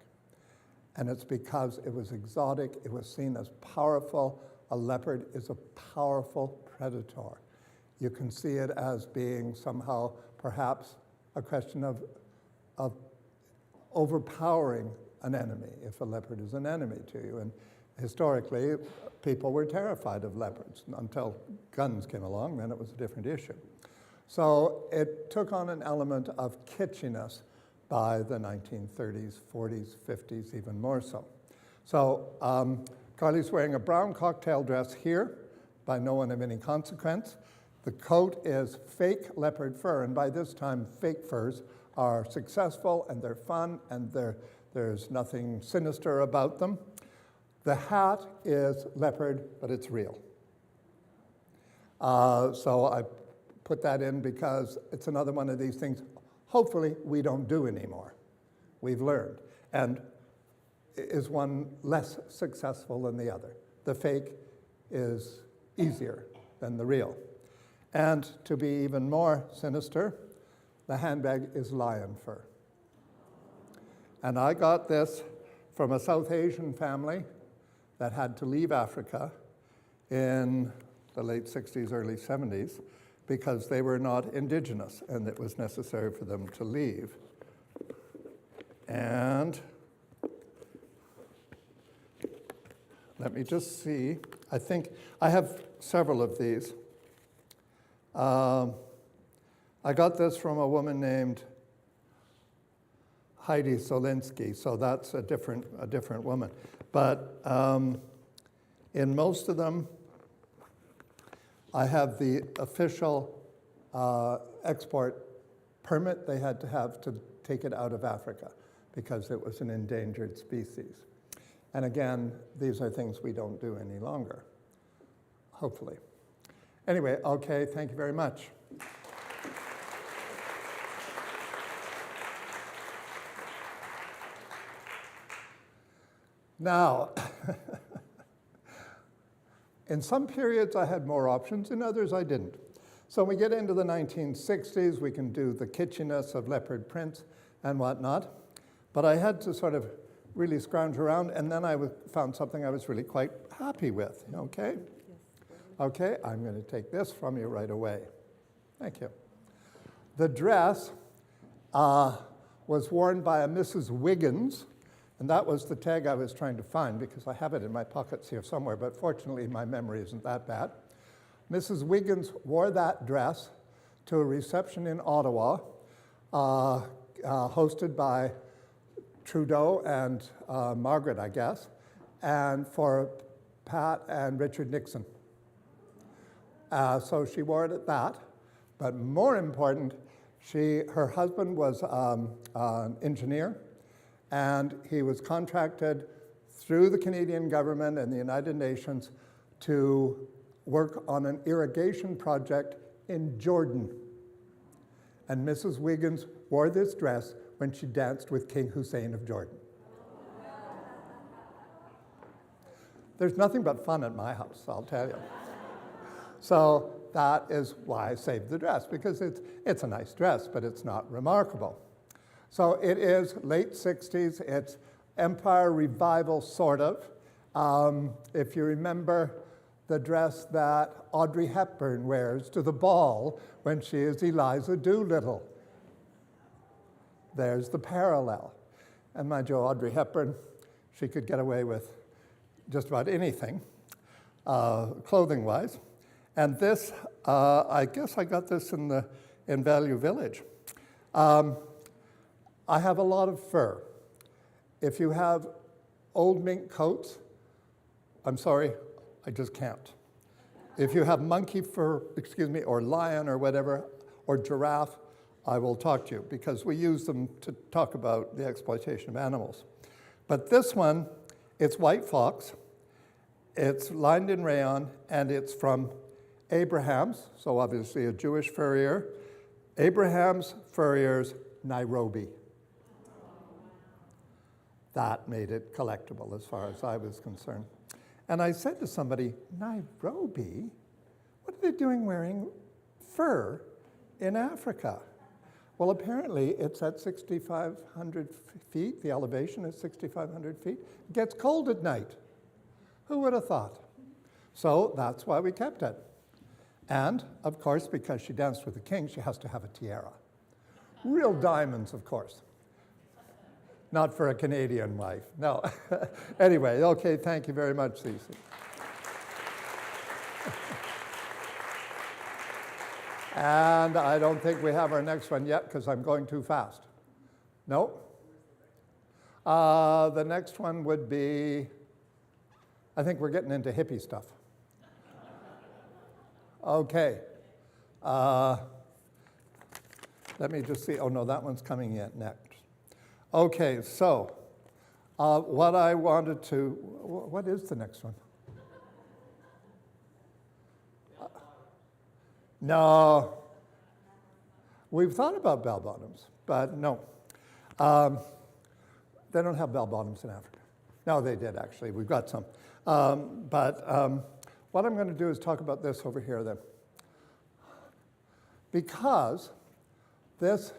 S1: And it's because it was exotic, it was seen as powerful. A leopard is a powerful predator. You can see it as being somehow perhaps a question of overpowering an enemy, if a leopard is an enemy to you. And historically, people were terrified of leopards until guns came along, then it was a different issue. So it took on an element of kitschiness by the 1930s, 40s, 50s, even more so. So Carly's wearing a brown cocktail dress here by no one of any consequence. The coat is fake leopard fur, and by this time, fake furs are successful and they're fun and there's nothing sinister about them. The hat is leopard, but it's real. So I put that in because it's another one of these things hopefully we don't do anymore. We've learned. And is one less successful than the other? The fake is easier than the real. And to be even more sinister, the handbag is lion fur. And I got this from a South Asian family that had to leave Africa in the late 60s, early 70s, because they were not indigenous, and it was necessary for them to leave. And let me just see. I think I have several of these. I got this from a woman named Heidi Solinsky, so that's a different woman. But in most of them, I have the official export permit they had to have to take it out of Africa because it was an endangered species. And again, these are things we don't do any longer, hopefully. Anyway, okay, thank you very much. Now, in some periods I had more options, in others I didn't. So when we get into the 1960s, we can do the kitschiness of leopard prints and whatnot. But I had to sort of really scrounge around, and then I found something I was really quite happy with. Okay? Okay, I'm going to take this from you right away. Thank you. The dress was worn by a Mrs. Wiggins, and that was the tag I was trying to find because I have it in my pockets here somewhere, but fortunately my memory isn't that bad. Mrs. Wiggins wore that dress to a reception in Ottawa, hosted by Trudeau and Margaret, I guess, and for Pat and Richard Nixon. So she wore it at that, but more important, her husband was an engineer, and he was contracted through the Canadian government and the United Nations to work on an irrigation project in Jordan. And Mrs. Wiggins wore this dress when she danced with King Hussein of Jordan. There's nothing but fun at my house, I'll tell you. So that is why I saved the dress, because it's a nice dress, but it's not remarkable. So it is late 60s, it's Empire Revival, sort of. If you remember the dress that Audrey Hepburn wears to the ball when she is Eliza Doolittle. There's the parallel. And mind you, Audrey Hepburn, she could get away with just about anything, clothing-wise. And this, I guess I got this in Value Village. I have a lot of fur. If you have old mink coats, I'm sorry, I just can't. If you have monkey fur, or lion or whatever, or giraffe, I will talk to you, because we use them to talk about the exploitation of animals. But this one, it's white fox, it's lined in rayon, and it's from Abraham's, so obviously a Jewish furrier, Abraham's Furriers, Nairobi. That made it collectible as far as I was concerned. And I said to somebody, Nairobi? What are they doing wearing fur in Africa? Well, apparently it's at 6,500 feet. The elevation is 6,500 feet. It gets cold at night. Who would have thought? So that's why we kept it. And, of course, because she danced with the king, she has to have a tiara. Real diamonds, of course. Not for a Canadian wife, no. Anyway, okay, thank you very much, Cece. And I don't think we have our next one yet because I'm going too fast. No? The next one would be, I think we're getting into hippie stuff. Okay. Let me just see. Oh, no, that one's coming in next. Okay, so what I wanted to, what is the next one? No. We've thought about bell bottoms, but no. They don't have bell bottoms in Africa. No, they did, actually. We've got some. What I'm going to do is talk about this over here then. Because this,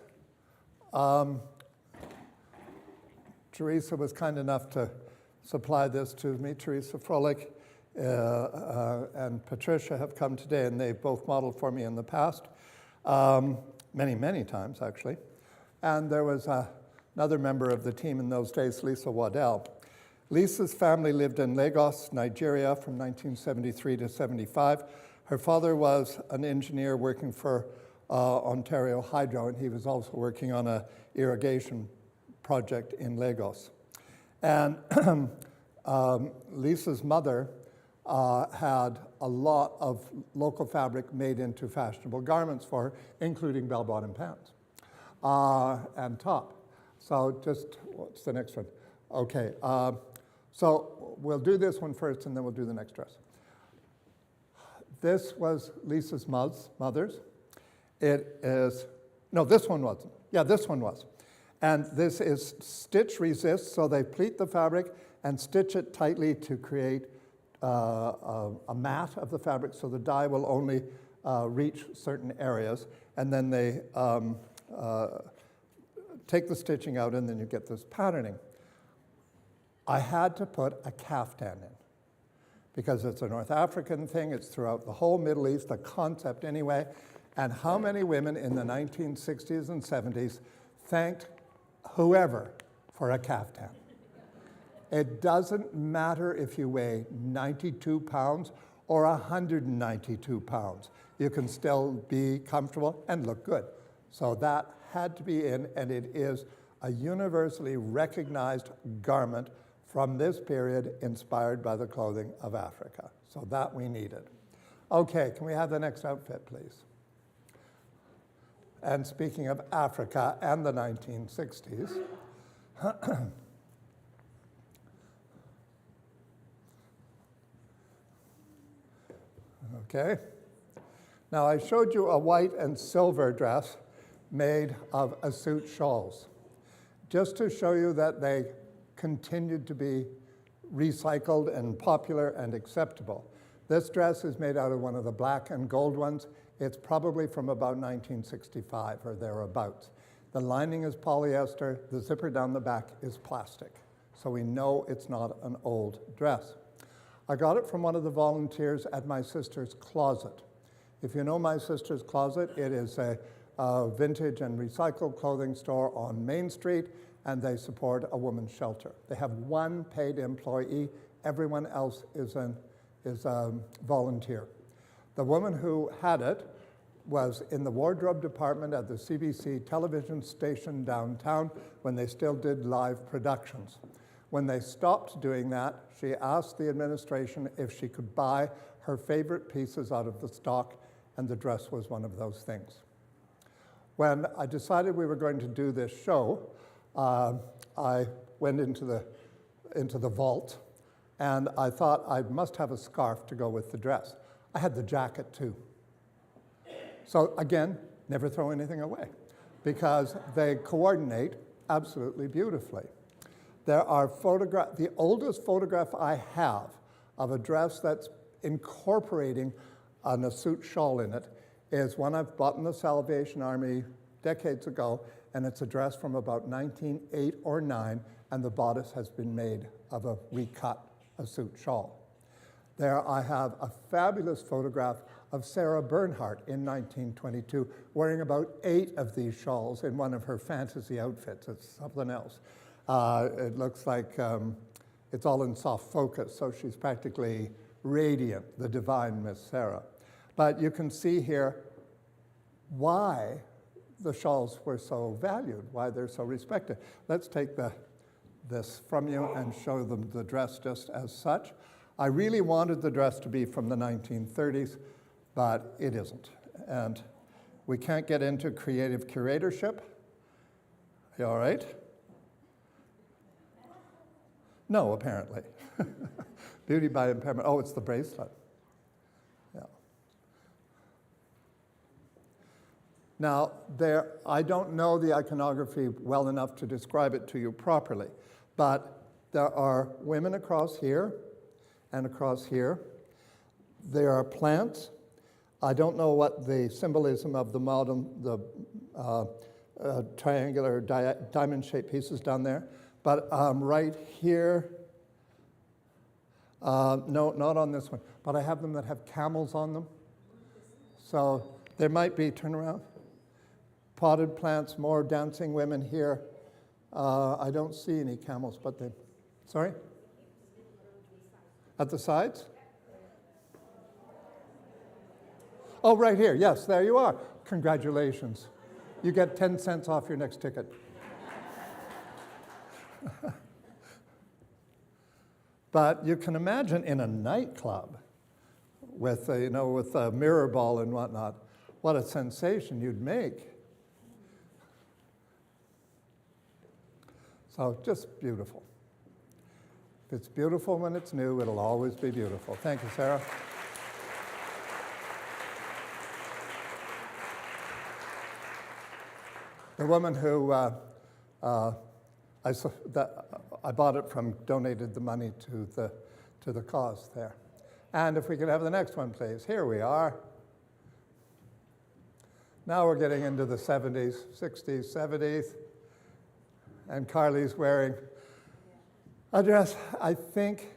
S1: Teresa was kind enough to supply this to me. Teresa Froelich and Patricia have come today, and they've both modeled for me in the past, many, many times, actually. And there was another member of the team in those days, Lisa Waddell. Lisa's family lived in Lagos, Nigeria from 1973 to 75. Her father was an engineer working for Ontario Hydro, and he was also working on an irrigation project in Lagos. And Lisa's mother had a lot of local fabric made into fashionable garments for her, including bell-bottom pants and top. So just, what's the next one? Okay, so we'll do this one first, and then we'll do the next dress. This was Lisa's mother's. It is, no, this one wasn't. Yeah, this one was. And this is stitch resist, so they pleat the fabric and stitch it tightly to create a mat of the fabric, so the dye will only reach certain areas. And then they take the stitching out, and then you get this patterning. I had to put a caftan in because it's a North African thing. It's throughout the whole Middle East, the concept anyway. And how many women in the 1960s and 70s thanked whoever for a caftan? It doesn't matter if you weigh 92 pounds or 192 pounds. You can still be comfortable and look good. So that had to be in, and it is a universally recognized garment from this period inspired by the clothing of Africa. So that we needed. Okay, can we have the next outfit, please? And speaking of Africa and the 1960s, Okay? Now, I showed you a white and silver dress made of Asut shawls, just to show you that they continued to be recycled and popular and acceptable. This dress is made out of one of the black and gold ones. It's probably from about 1965 or thereabouts. The lining is polyester, the zipper down the back is plastic. So we know it's not an old dress. I got it from one of the volunteers at my sister's closet. If you know my sister's closet, it is a vintage and recycled clothing store on Main Street, and they support a women's shelter. They have one paid employee. Everyone else is a volunteer. The woman who had it was in the wardrobe department at the CBC television station downtown when they still did live productions. When they stopped doing that, she asked the administration if she could buy her favorite pieces out of the stock, and the dress was one of those things. When I decided we were going to do this show, I went into the vault, and I thought I must have a scarf to go with the dress. I had the jacket too. So again, never throw anything away, because they coordinate absolutely beautifully. There are the oldest photograph I have of a dress that's incorporating an Asut shawl in it is one I've bought in the Salvation Army decades ago, and it's a dress from about 1908 or 9, and the bodice has been made of a recut Asut shawl. There I have a fabulous photograph of Sarah Bernhardt in 1922 wearing about 8 of these shawls in one of her fantasy outfits. It's something else. It looks like it's all in soft focus, so she's practically radiant, the divine Miss Sarah. But you can see here why the shawls were so valued, why they're so respected. Let's take this from you and show them the dress just as such. I really wanted the dress to be from the 1930s, but it isn't. And we can't get into creative curatorship. You all right? No, apparently. Beauty by impairment. Oh, it's the bracelet. Yeah. Now, I don't know the iconography well enough to describe it to you properly, but there are women across here and across here. There are plants. I don't know what the symbolism of the modern, triangular diamond-shaped pieces down there, but right here, no, not on this one, but I have them that have camels on them. So there might be, turn around, potted plants, more dancing women here. I don't see any camels, but they, sorry? At the sides? Oh, right here, yes, there you are. Congratulations. You get 10 cents off your next ticket. But you can imagine in a nightclub with a mirror ball and whatnot, what a sensation you'd make. So just beautiful. If it's beautiful when it's new, it'll always be beautiful. Thank you, Sarah. The woman who I bought it from, donated the money to the cause there. And if we could have the next one, please. Here we are. Now we're getting into the 70s, 60s, 70s. And Carly's wearing a dress, I think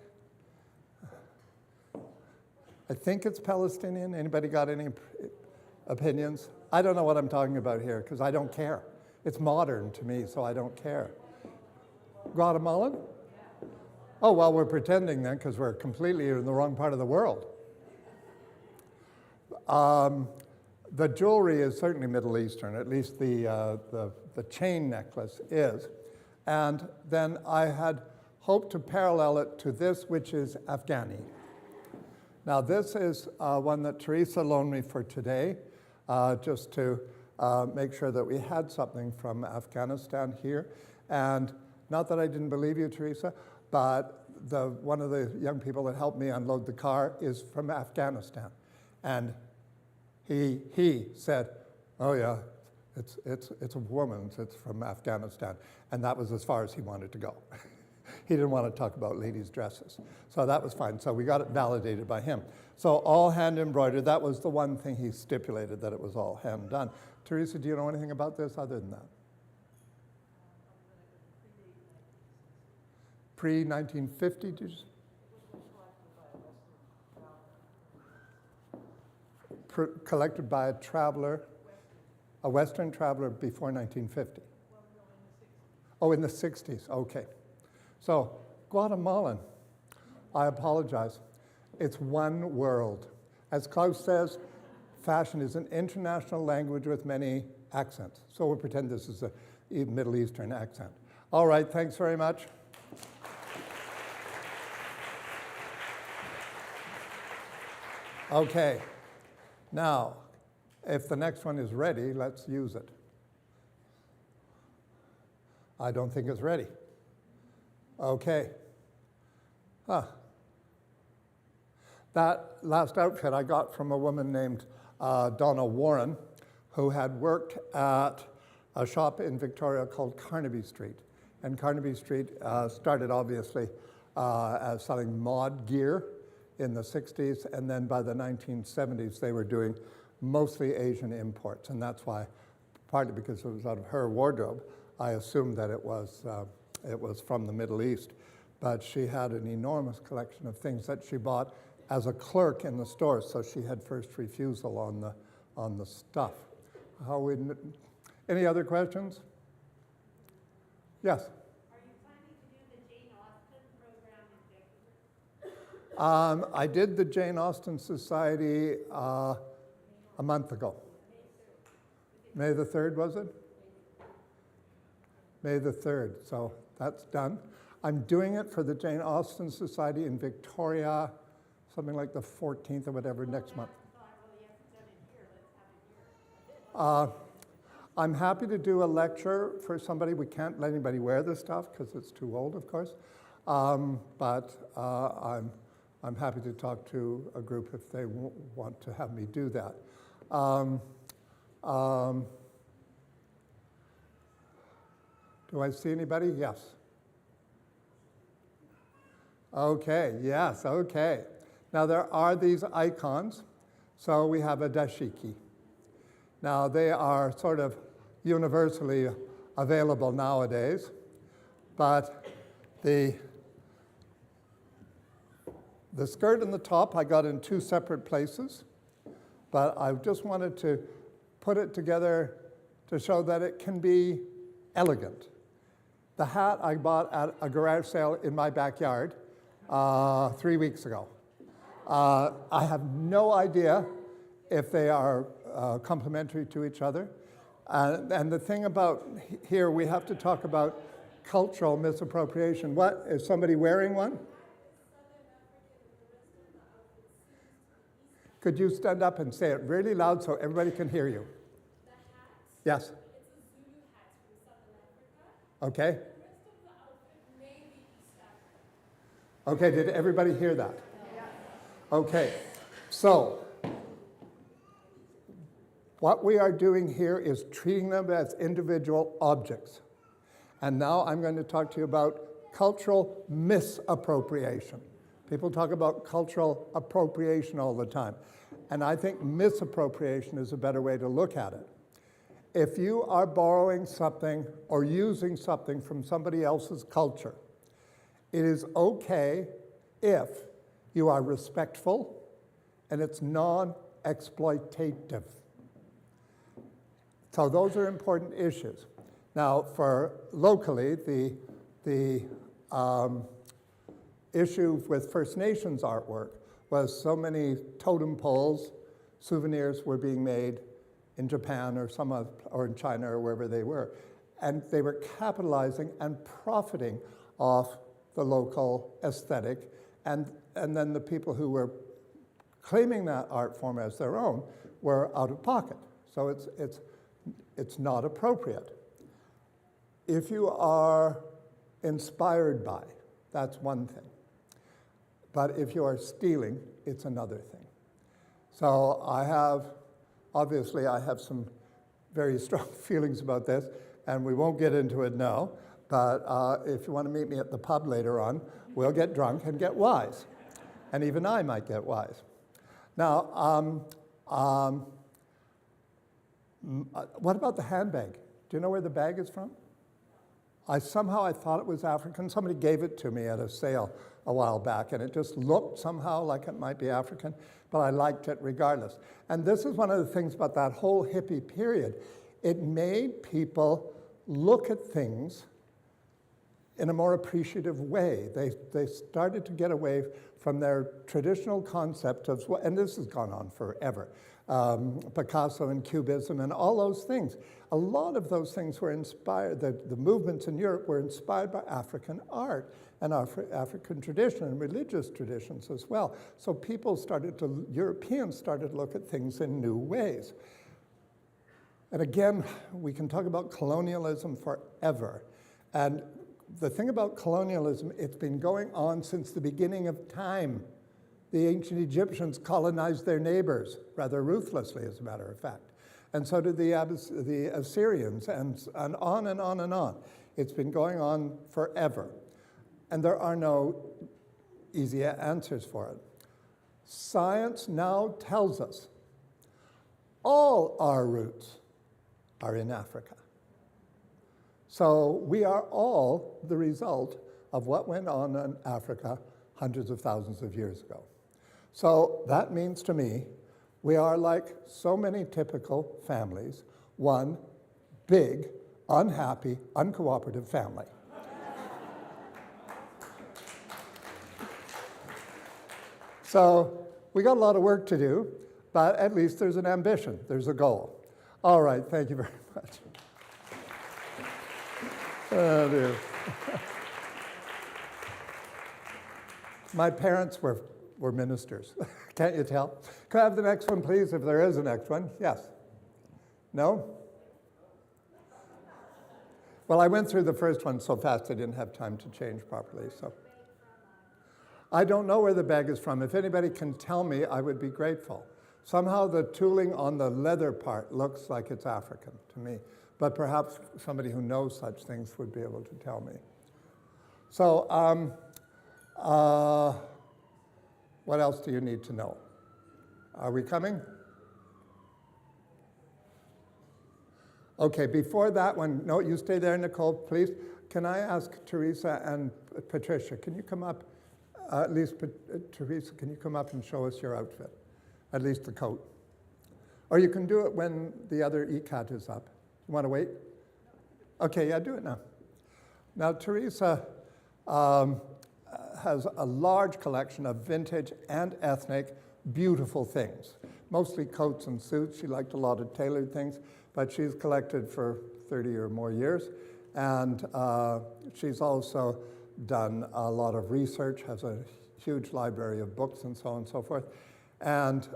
S1: it's Palestinian. Anybody got any opinions? I don't know what I'm talking about here because I don't care. It's modern to me, so I don't care. Guatemalan? Oh, well, we're pretending then because we're completely in the wrong part of the world. The jewelry is certainly Middle Eastern, at least the chain necklace is. And then I had hoped to parallel it to this, which is Afghani. Now, this is one that Teresa loaned me for today, just to make sure that we had something from Afghanistan here. And not that I didn't believe you, Teresa, but one of the young people that helped me unload the car is from Afghanistan. And he said, oh yeah, it's a woman, it's from Afghanistan. And that was as far as he wanted to go. He didn't want to talk about ladies' dresses. So that was fine. So we got it validated by him. So all hand embroidered, that was the one thing he stipulated, that it was all hand done. Teresa, do you know anything about this other than that? Pre-1950, did you say? Collected by a traveler, a Western traveler before 1950. Oh, in the 60s, okay. So, Guatemalan, I apologize. It's one world. As Klaus says, fashion is an international language with many accents. So we'll pretend this is a Middle Eastern accent. All right, thanks very much. Okay, now, if the next one is ready, let's use it. I don't think it's ready. Okay. That last outfit I got from a woman named Donna Warren, who had worked at a shop in Victoria called Carnaby Street. And Carnaby Street started, obviously, as selling mod gear in the 60s, and then by the 1970s, they were doing mostly Asian imports. And that's why, partly because it was out of her wardrobe, I assumed that it was from the Middle East. But she had an enormous collection of things that she bought as a clerk in the store, so she had first refusal on the stuff. Any other questions? Yes?
S2: Are you planning to do the Jane Austen program in Vancouver?
S1: I did the Jane Austen Society a month ago. May the 3rd, was it? May the 3rd, so that's done. I'm doing it for the Jane Austen Society in Victoria, something like the 14th or whatever, next month. I'm happy to do a lecture for somebody. We can't let anybody wear this stuff because it's too old, of course. But I'm happy to talk to a group if they want to have me do that. Do I see anybody? Yes. Okay, yes, okay. Now there are these icons. So we have a dashiki. Now they are sort of universally available nowadays, but the skirt and the top I got in 2 separate places, but I just wanted to put it together to show that it can be elegant. The hat I bought at a garage sale in my backyard 3 weeks ago. I have no idea if they are complementary to each other. And the thing about here, we have to talk about cultural misappropriation. What, is somebody wearing one? Could you stand up and say it really loud so everybody can hear you?
S2: The hat?
S1: Yes.
S2: It's a Zulu hat from Southern Africa.
S1: Okay.
S2: The rest of the outfit may be East African.
S1: Okay, did everybody hear that? Okay, so what we are doing here is treating them as individual objects. And now I'm going to talk to you about cultural misappropriation. People talk about cultural appropriation all the time. And I think misappropriation is a better way to look at it. If you are borrowing something or using something from somebody else's culture, it is okay if you are respectful and it's non-exploitative. So those are important issues. Now, for locally, the issue with First Nations artwork was so many totem poles, souvenirs were being made in Japan or in China or wherever they were. And they were capitalizing and profiting off the local aesthetic. And then the people who were claiming that art form as their own were out of pocket. So it's not appropriate. If you are inspired by, that's one thing. But if you are stealing, it's another thing. So obviously I have some very strong feelings about this, and we won't get into it now, but if you want to meet me at the pub later on, we'll get drunk and get wise. And even I might get wise. Now, what about the handbag? Do you know where the bag is from? Somehow I thought it was African. Somebody gave it to me at a sale a while back, and it just looked somehow like it might be African, but I liked it regardless. And this is one of the things about that whole hippie period. It made people look at things in a more appreciative way. They started to get away from their traditional concept of, and this has gone on forever, Picasso and Cubism and all those things. A lot of those things were inspired, the movements in Europe were inspired by African art and African tradition and religious traditions as well. So Europeans started to look at things in new ways. And again, we can talk about colonialism forever. And the thing about colonialism, it's been going on since the beginning of time. The ancient Egyptians colonized their neighbors rather ruthlessly, as a matter of fact. And so did the Assyrians, and on and on and on. It's been going on forever. And there are no easy answers for it. Science now tells us all our roots are in Africa. So we are all the result of what went on in Africa hundreds of thousands of years ago. So that means to me, we are like so many typical families, one big, unhappy, uncooperative family. So we got a lot of work to do, but at least there's an ambition, there's a goal. All right, thank you very much. Oh, dear. My parents were ministers. Can't you tell? Can I have the next one, please, if there is a next one? Yes? No? Well, I went through the first one so fast I didn't have time to change properly. So I don't know where the bag is from. If anybody can tell me, I would be grateful. Somehow the tooling on the leather part looks like it's African to me. But perhaps somebody who knows such things would be able to tell me. So what else do you need to know? Are we coming? Okay, before that one, no, you stay there, Nicole, please. Can I ask Teresa and Patricia, can you come up, at least Teresa, can you come up and show us your outfit? At least the coat. Or you can do it when the other ECAT is up. You want to wait? Okay, yeah, do it now. Now, Teresa has a large collection of vintage and ethnic, beautiful things. Mostly coats and suits. She liked a lot of tailored things, but she's collected for 30 or more years. And she's also done a lot of research, has a huge library of books and so on and so forth. And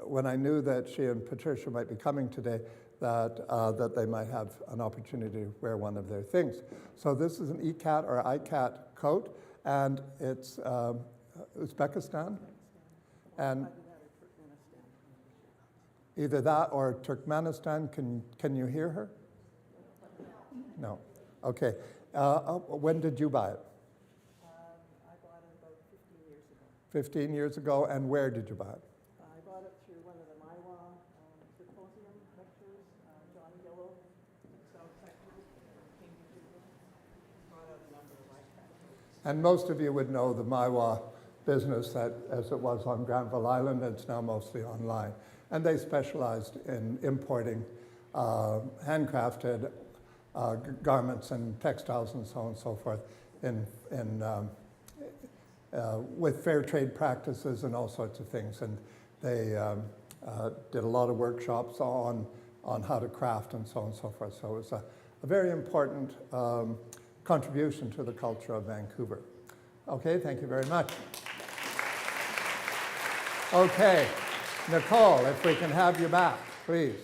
S1: when I knew that she and Patricia might be coming today, that they might have an opportunity to wear one of their things. So this is an ECAT or ICAT coat, and it's Uzbekistan, and either that or Turkmenistan. Can you hear her? No. Okay. When did you buy it?
S3: I bought it about 15 years ago.
S1: 15 years ago, and where did you buy it?
S3: I bought it through one of the Maiwa symposium lectures. John Gillow, South Sector, came to brought out a number of iPads.
S1: And most of you would know the Maiwa business that, as it was on Granville Island, it's now mostly online. And they specialized in importing handcrafted garments and textiles and so on and so forth with fair trade practices and all sorts of things. And they did a lot of workshops on how to craft and so on and so forth. So it was a very important contribution to the culture of Vancouver. Okay, thank you very much. Okay, Nicole, if we can have you back, please.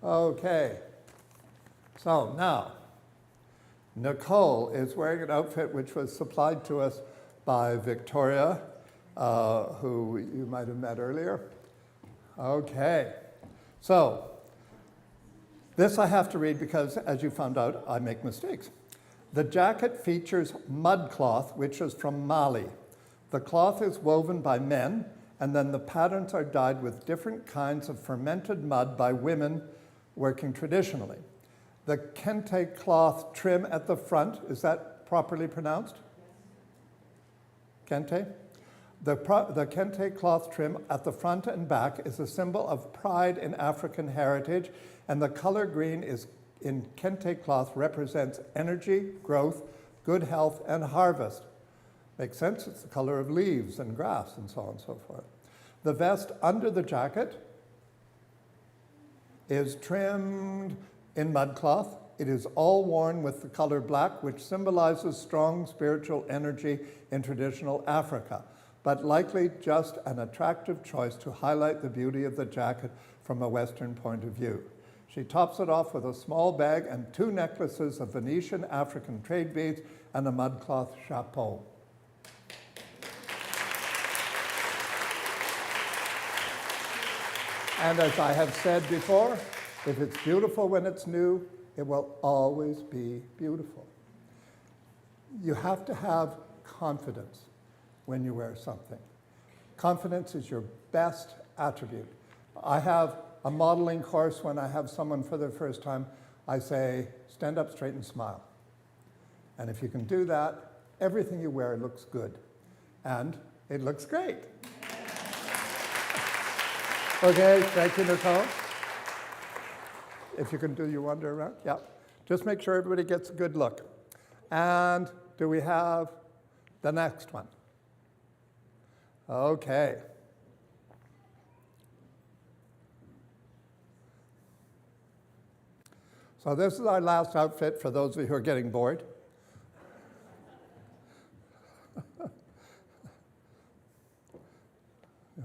S1: Okay, so now, Nicole is wearing an outfit which was supplied to us by Victoria who you might have met earlier. Okay, so this I have to read because, as you found out, I make mistakes. The jacket features mud cloth, which is from Mali. The cloth is woven by men, and then the patterns are dyed with different kinds of fermented mud by women working traditionally. The kente cloth trim at the front, is that properly pronounced? Kente? The kente cloth trim at the front and back is a symbol of pride in African heritage, and the color green in kente cloth represents energy, growth, good health, and harvest. Makes sense, it's the color of leaves and grass and so on and so forth. The vest under the jacket is trimmed in mud cloth. It is all worn with the color black, which symbolizes strong spiritual energy in traditional Africa, but likely just an attractive choice to highlight the beauty of the jacket from a Western point of view. She tops it off with a small bag and 2 necklaces of Venetian African trade beads and a mud cloth chapeau. And as I have said before, if it's beautiful when it's new, it will always be beautiful. You have to have confidence when you wear something. Confidence is your best attribute. I have a modeling course. When I have someone for the first time, I say, stand up straight and smile. And if you can do that, everything you wear looks good. And it looks great. Okay, thank you, Nicole. If you can do your wander around, yeah. Just make sure everybody gets a good look. And do we have the next one? Okay. So this is our last outfit for those of you who are getting bored.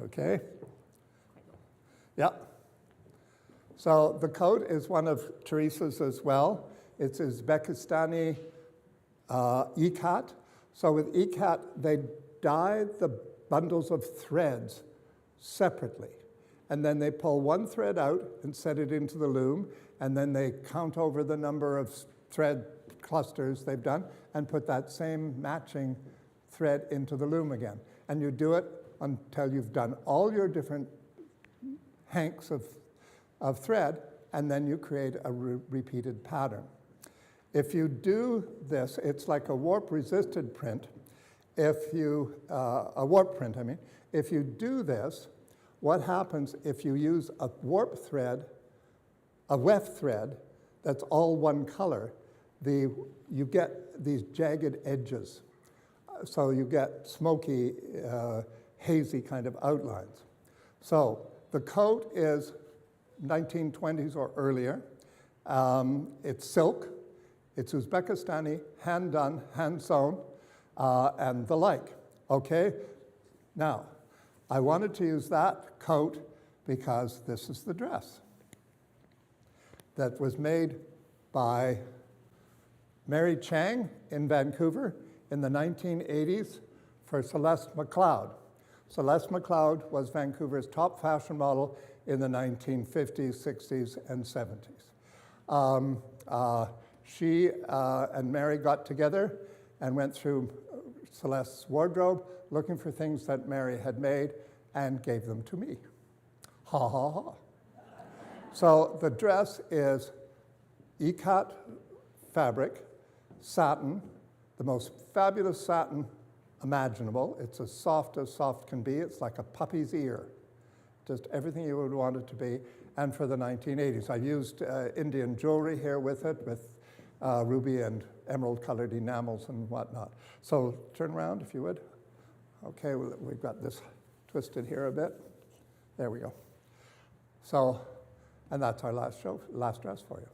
S1: Okay. Yeah. So the coat is one of Teresa's as well. It's Uzbekistani ikat. So with ikat, they dye the bundles of threads separately. And then they pull one thread out and set it into the loom, and then they count over the number of thread clusters they've done and put that same matching thread into the loom again. And you do it until you've done all your different hanks of thread, and then you create a repeated pattern. If you do this, it's like a warp-resisted print. A warp print, I mean. If you do this, what happens if you use a warp thread, a weft thread, that's all one color, you get these jagged edges. So you get smoky, hazy kind of outlines. So the coat is 1920s or earlier. It's silk. It's Uzbekistani, hand-done, hand-sewn, and the like. Okay? Now, I wanted to use that coat because this is the dress that was made by Mary Chang in Vancouver in the 1980s for Celeste McLeod. Celeste McLeod was Vancouver's top fashion model in the 1950s, 60s, and 70s. She and Mary got together and went through Celeste's wardrobe looking for things that Mary had made and gave them to me. Ha ha ha. So the dress is ikat fabric, satin, the most fabulous satin imaginable. It's as soft can be. It's like a puppy's ear. Just everything you would want it to be. And for the 1980s, I used Indian jewelry here with it, with ruby and emerald-colored enamels and whatnot. So turn around, if you would. Okay, we've got this twisted here a bit. There we go. So, and that's our last dress for you.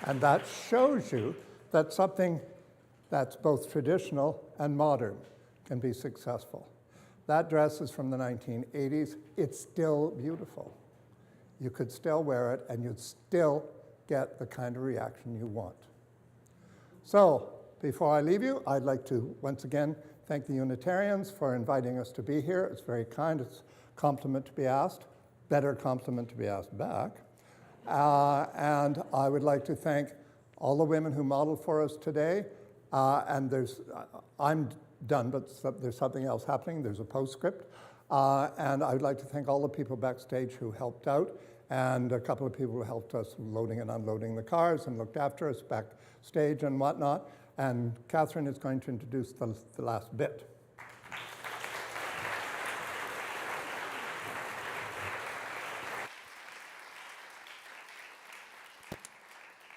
S1: And that shows you that something that's both traditional and modern can be successful. That dress is from the 1980s. It's still beautiful. you could still wear it and you'd still get the kind of reaction you want. So before I leave you, I'd like to once again thank the Unitarians for inviting us to be here. It's very kind. It's a compliment to be asked. Better compliment to be asked back. And I would like to thank all the women who modeled for us today. And I'm done, but there's something else happening. There's a postscript. And I would like to thank all the people backstage who helped out, and a couple of people who helped us loading and unloading the cars and looked after us backstage and whatnot. And Catherine is going to introduce the last bit.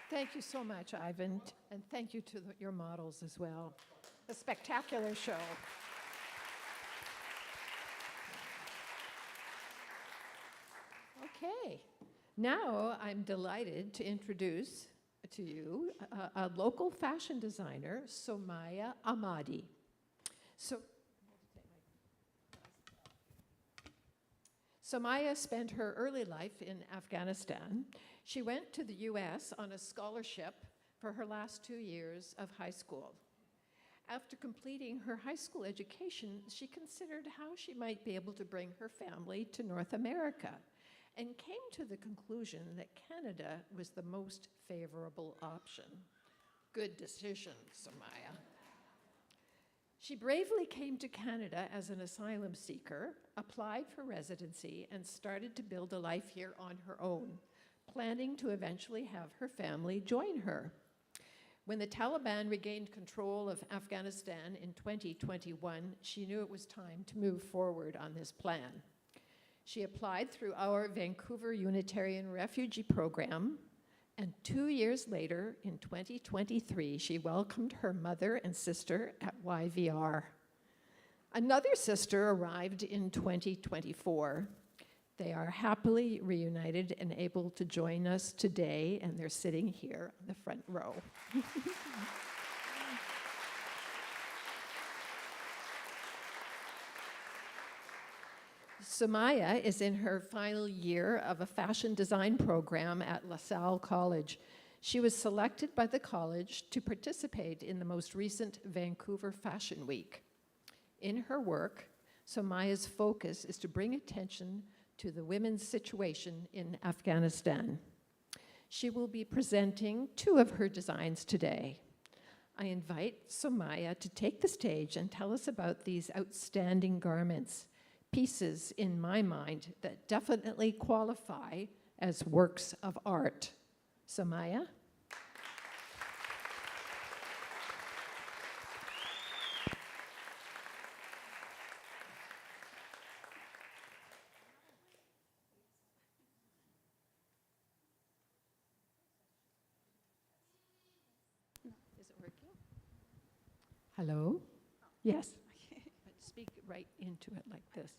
S4: Thank you so much, Ivan, and thank you to your models as well. A spectacular show. Okay, now I'm delighted to introduce to you a local fashion designer, Somaya Ahmadi. Somaya spent her early life in Afghanistan. She went to the US on a scholarship for her last 2 years of high school. After completing her high school education, she considered how she might be able to bring her family to North America and came to the conclusion that Canada was the most favorable option. Good decision, Somaya. She bravely came to Canada as an asylum seeker, applied for residency, and started to build a life here on her own, planning to eventually have her family join her. When the Taliban regained control of Afghanistan in 2021, she knew it was time to move forward on this plan. She applied through our Vancouver Unitarian Refugee Program, and 2 years later, in 2023, she welcomed her mother and sister at YVR. Another sister arrived in 2024. They are happily reunited and able to join us today, and they're sitting here on the front row. Somaya is in her final year of a fashion design program at LaSalle College. She was selected by the college to participate in the most recent Vancouver Fashion Week. In her work, Somaya's focus is to bring attention to the women's situation in Afghanistan. She will be presenting 2 of her designs today. I invite Somaya to take the stage and tell us about these outstanding garments, pieces, in my mind, that definitely qualify as works of art. Somaya? Is it working? Hello? Yes. But speak right into it like this.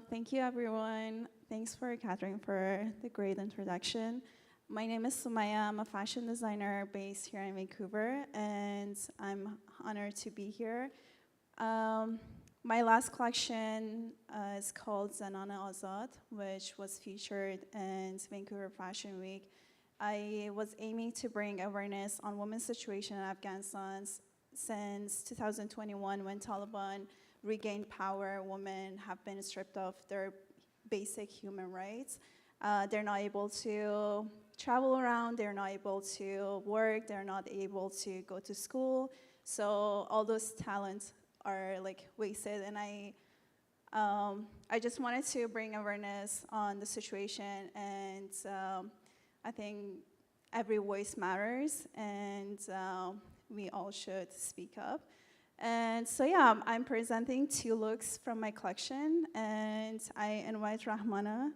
S5: Thank you, everyone. Thanks for Catherine for the great introduction. My name is Somaya. I'm a fashion designer based here in Vancouver, and I'm honored to be here. My last collection is called Zanana Azad, which was featured in Vancouver Fashion Week. I was aiming to bring awareness on women's situation in Afghanistan since 2021, when Taliban regained power. Women have been stripped of their basic human rights. They're not able to travel around, they're not able to work, they're not able to go to school. So all those talents are like wasted, and I just wanted to bring awareness on the situation, and I think every voice matters, and we all should speak up. And so yeah, I'm presenting 2 looks from my collection, and I invite Rahmana.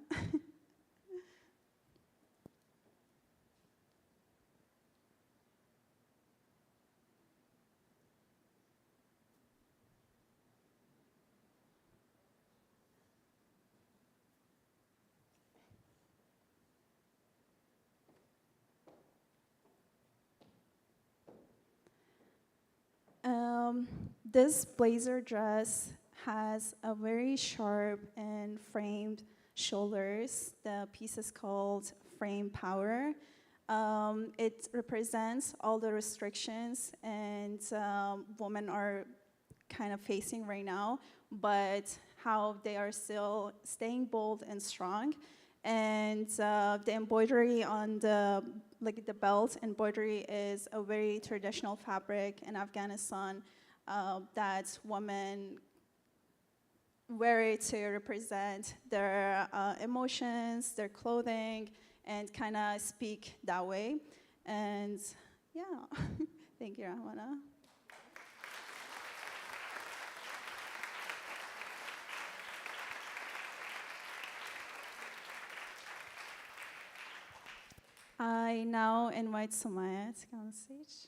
S5: This blazer dress has a very sharp and framed shoulders. The piece is called Frame Power. It represents all the restrictions and women are kind of facing right now, but how they are still staying bold and strong. And the embroidery on the belt embroidery is a very traditional fabric in Afghanistan that women wear it to represent their emotions, their clothing, and kind of speak that way. And yeah, thank you, Rahmana. I now invite Somaya to come on stage.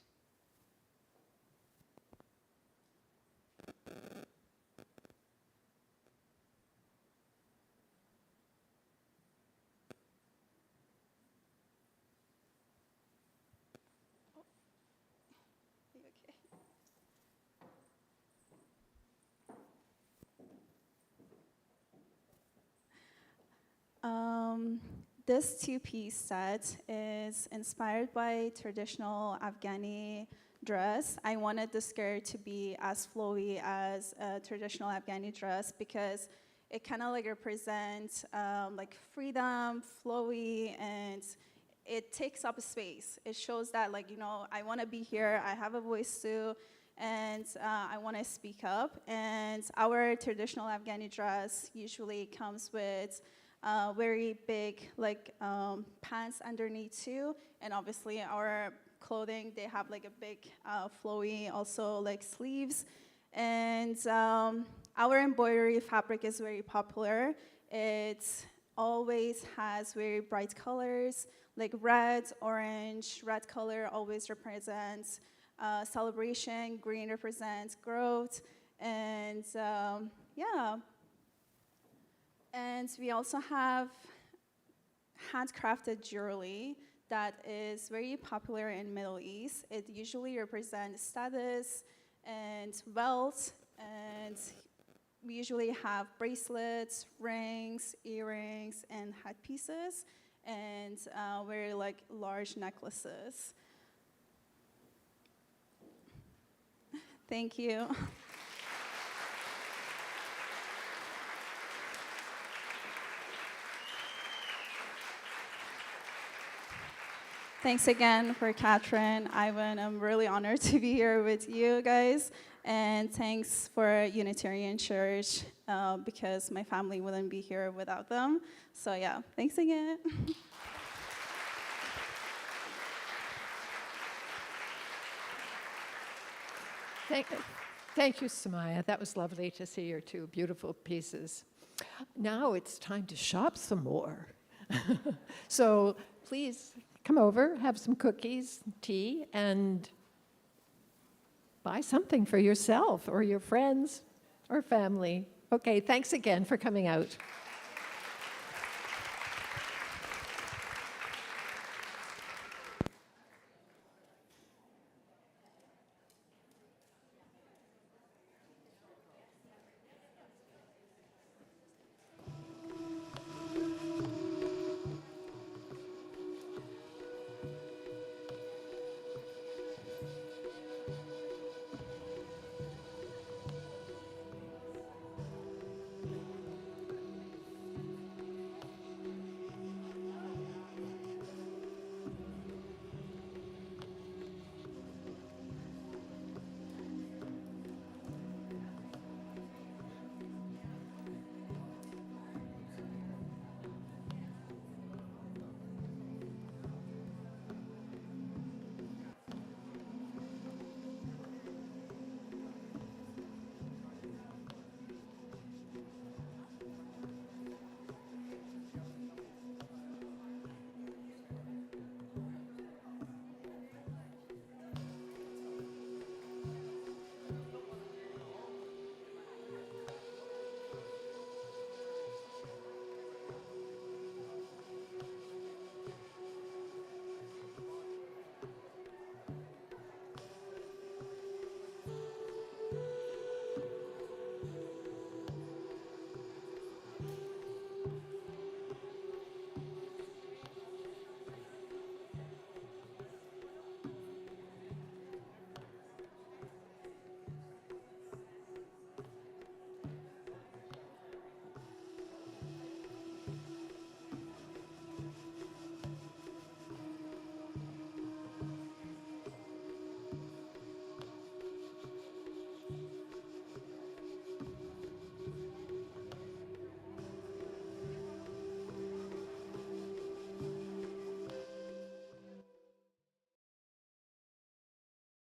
S5: This two-piece set is inspired by traditional Afghani dress. I wanted the skirt to be as flowy as a traditional Afghani dress because it kind of represents freedom, flowy, and it takes up space. It shows that I want to be here, I have a voice too, and I want to speak up. And our traditional Afghani dress usually comes with very big pants underneath too, and obviously our clothing, they have a big flowy also sleeves. And our embroidery fabric is very popular. It always has very bright colors like red, orange. Red color always represents celebration, green represents growth, and yeah. And we also have handcrafted jewelry that is very popular in Middle East. It usually represents status and wealth, and we usually have bracelets, rings, earrings, and headpieces, and very large necklaces. Thank you. Thanks again for Catherine, Ivan. I'm really honored to be here with you guys. And thanks for Unitarian Church, because my family wouldn't be here without them. So yeah, thanks again.
S4: Thank you, Somaya. That was lovely to see your two beautiful pieces. Now it's time to shop some more. So please come over, have some cookies, tea, and buy something for yourself or your friends or family. Okay, thanks again for coming out.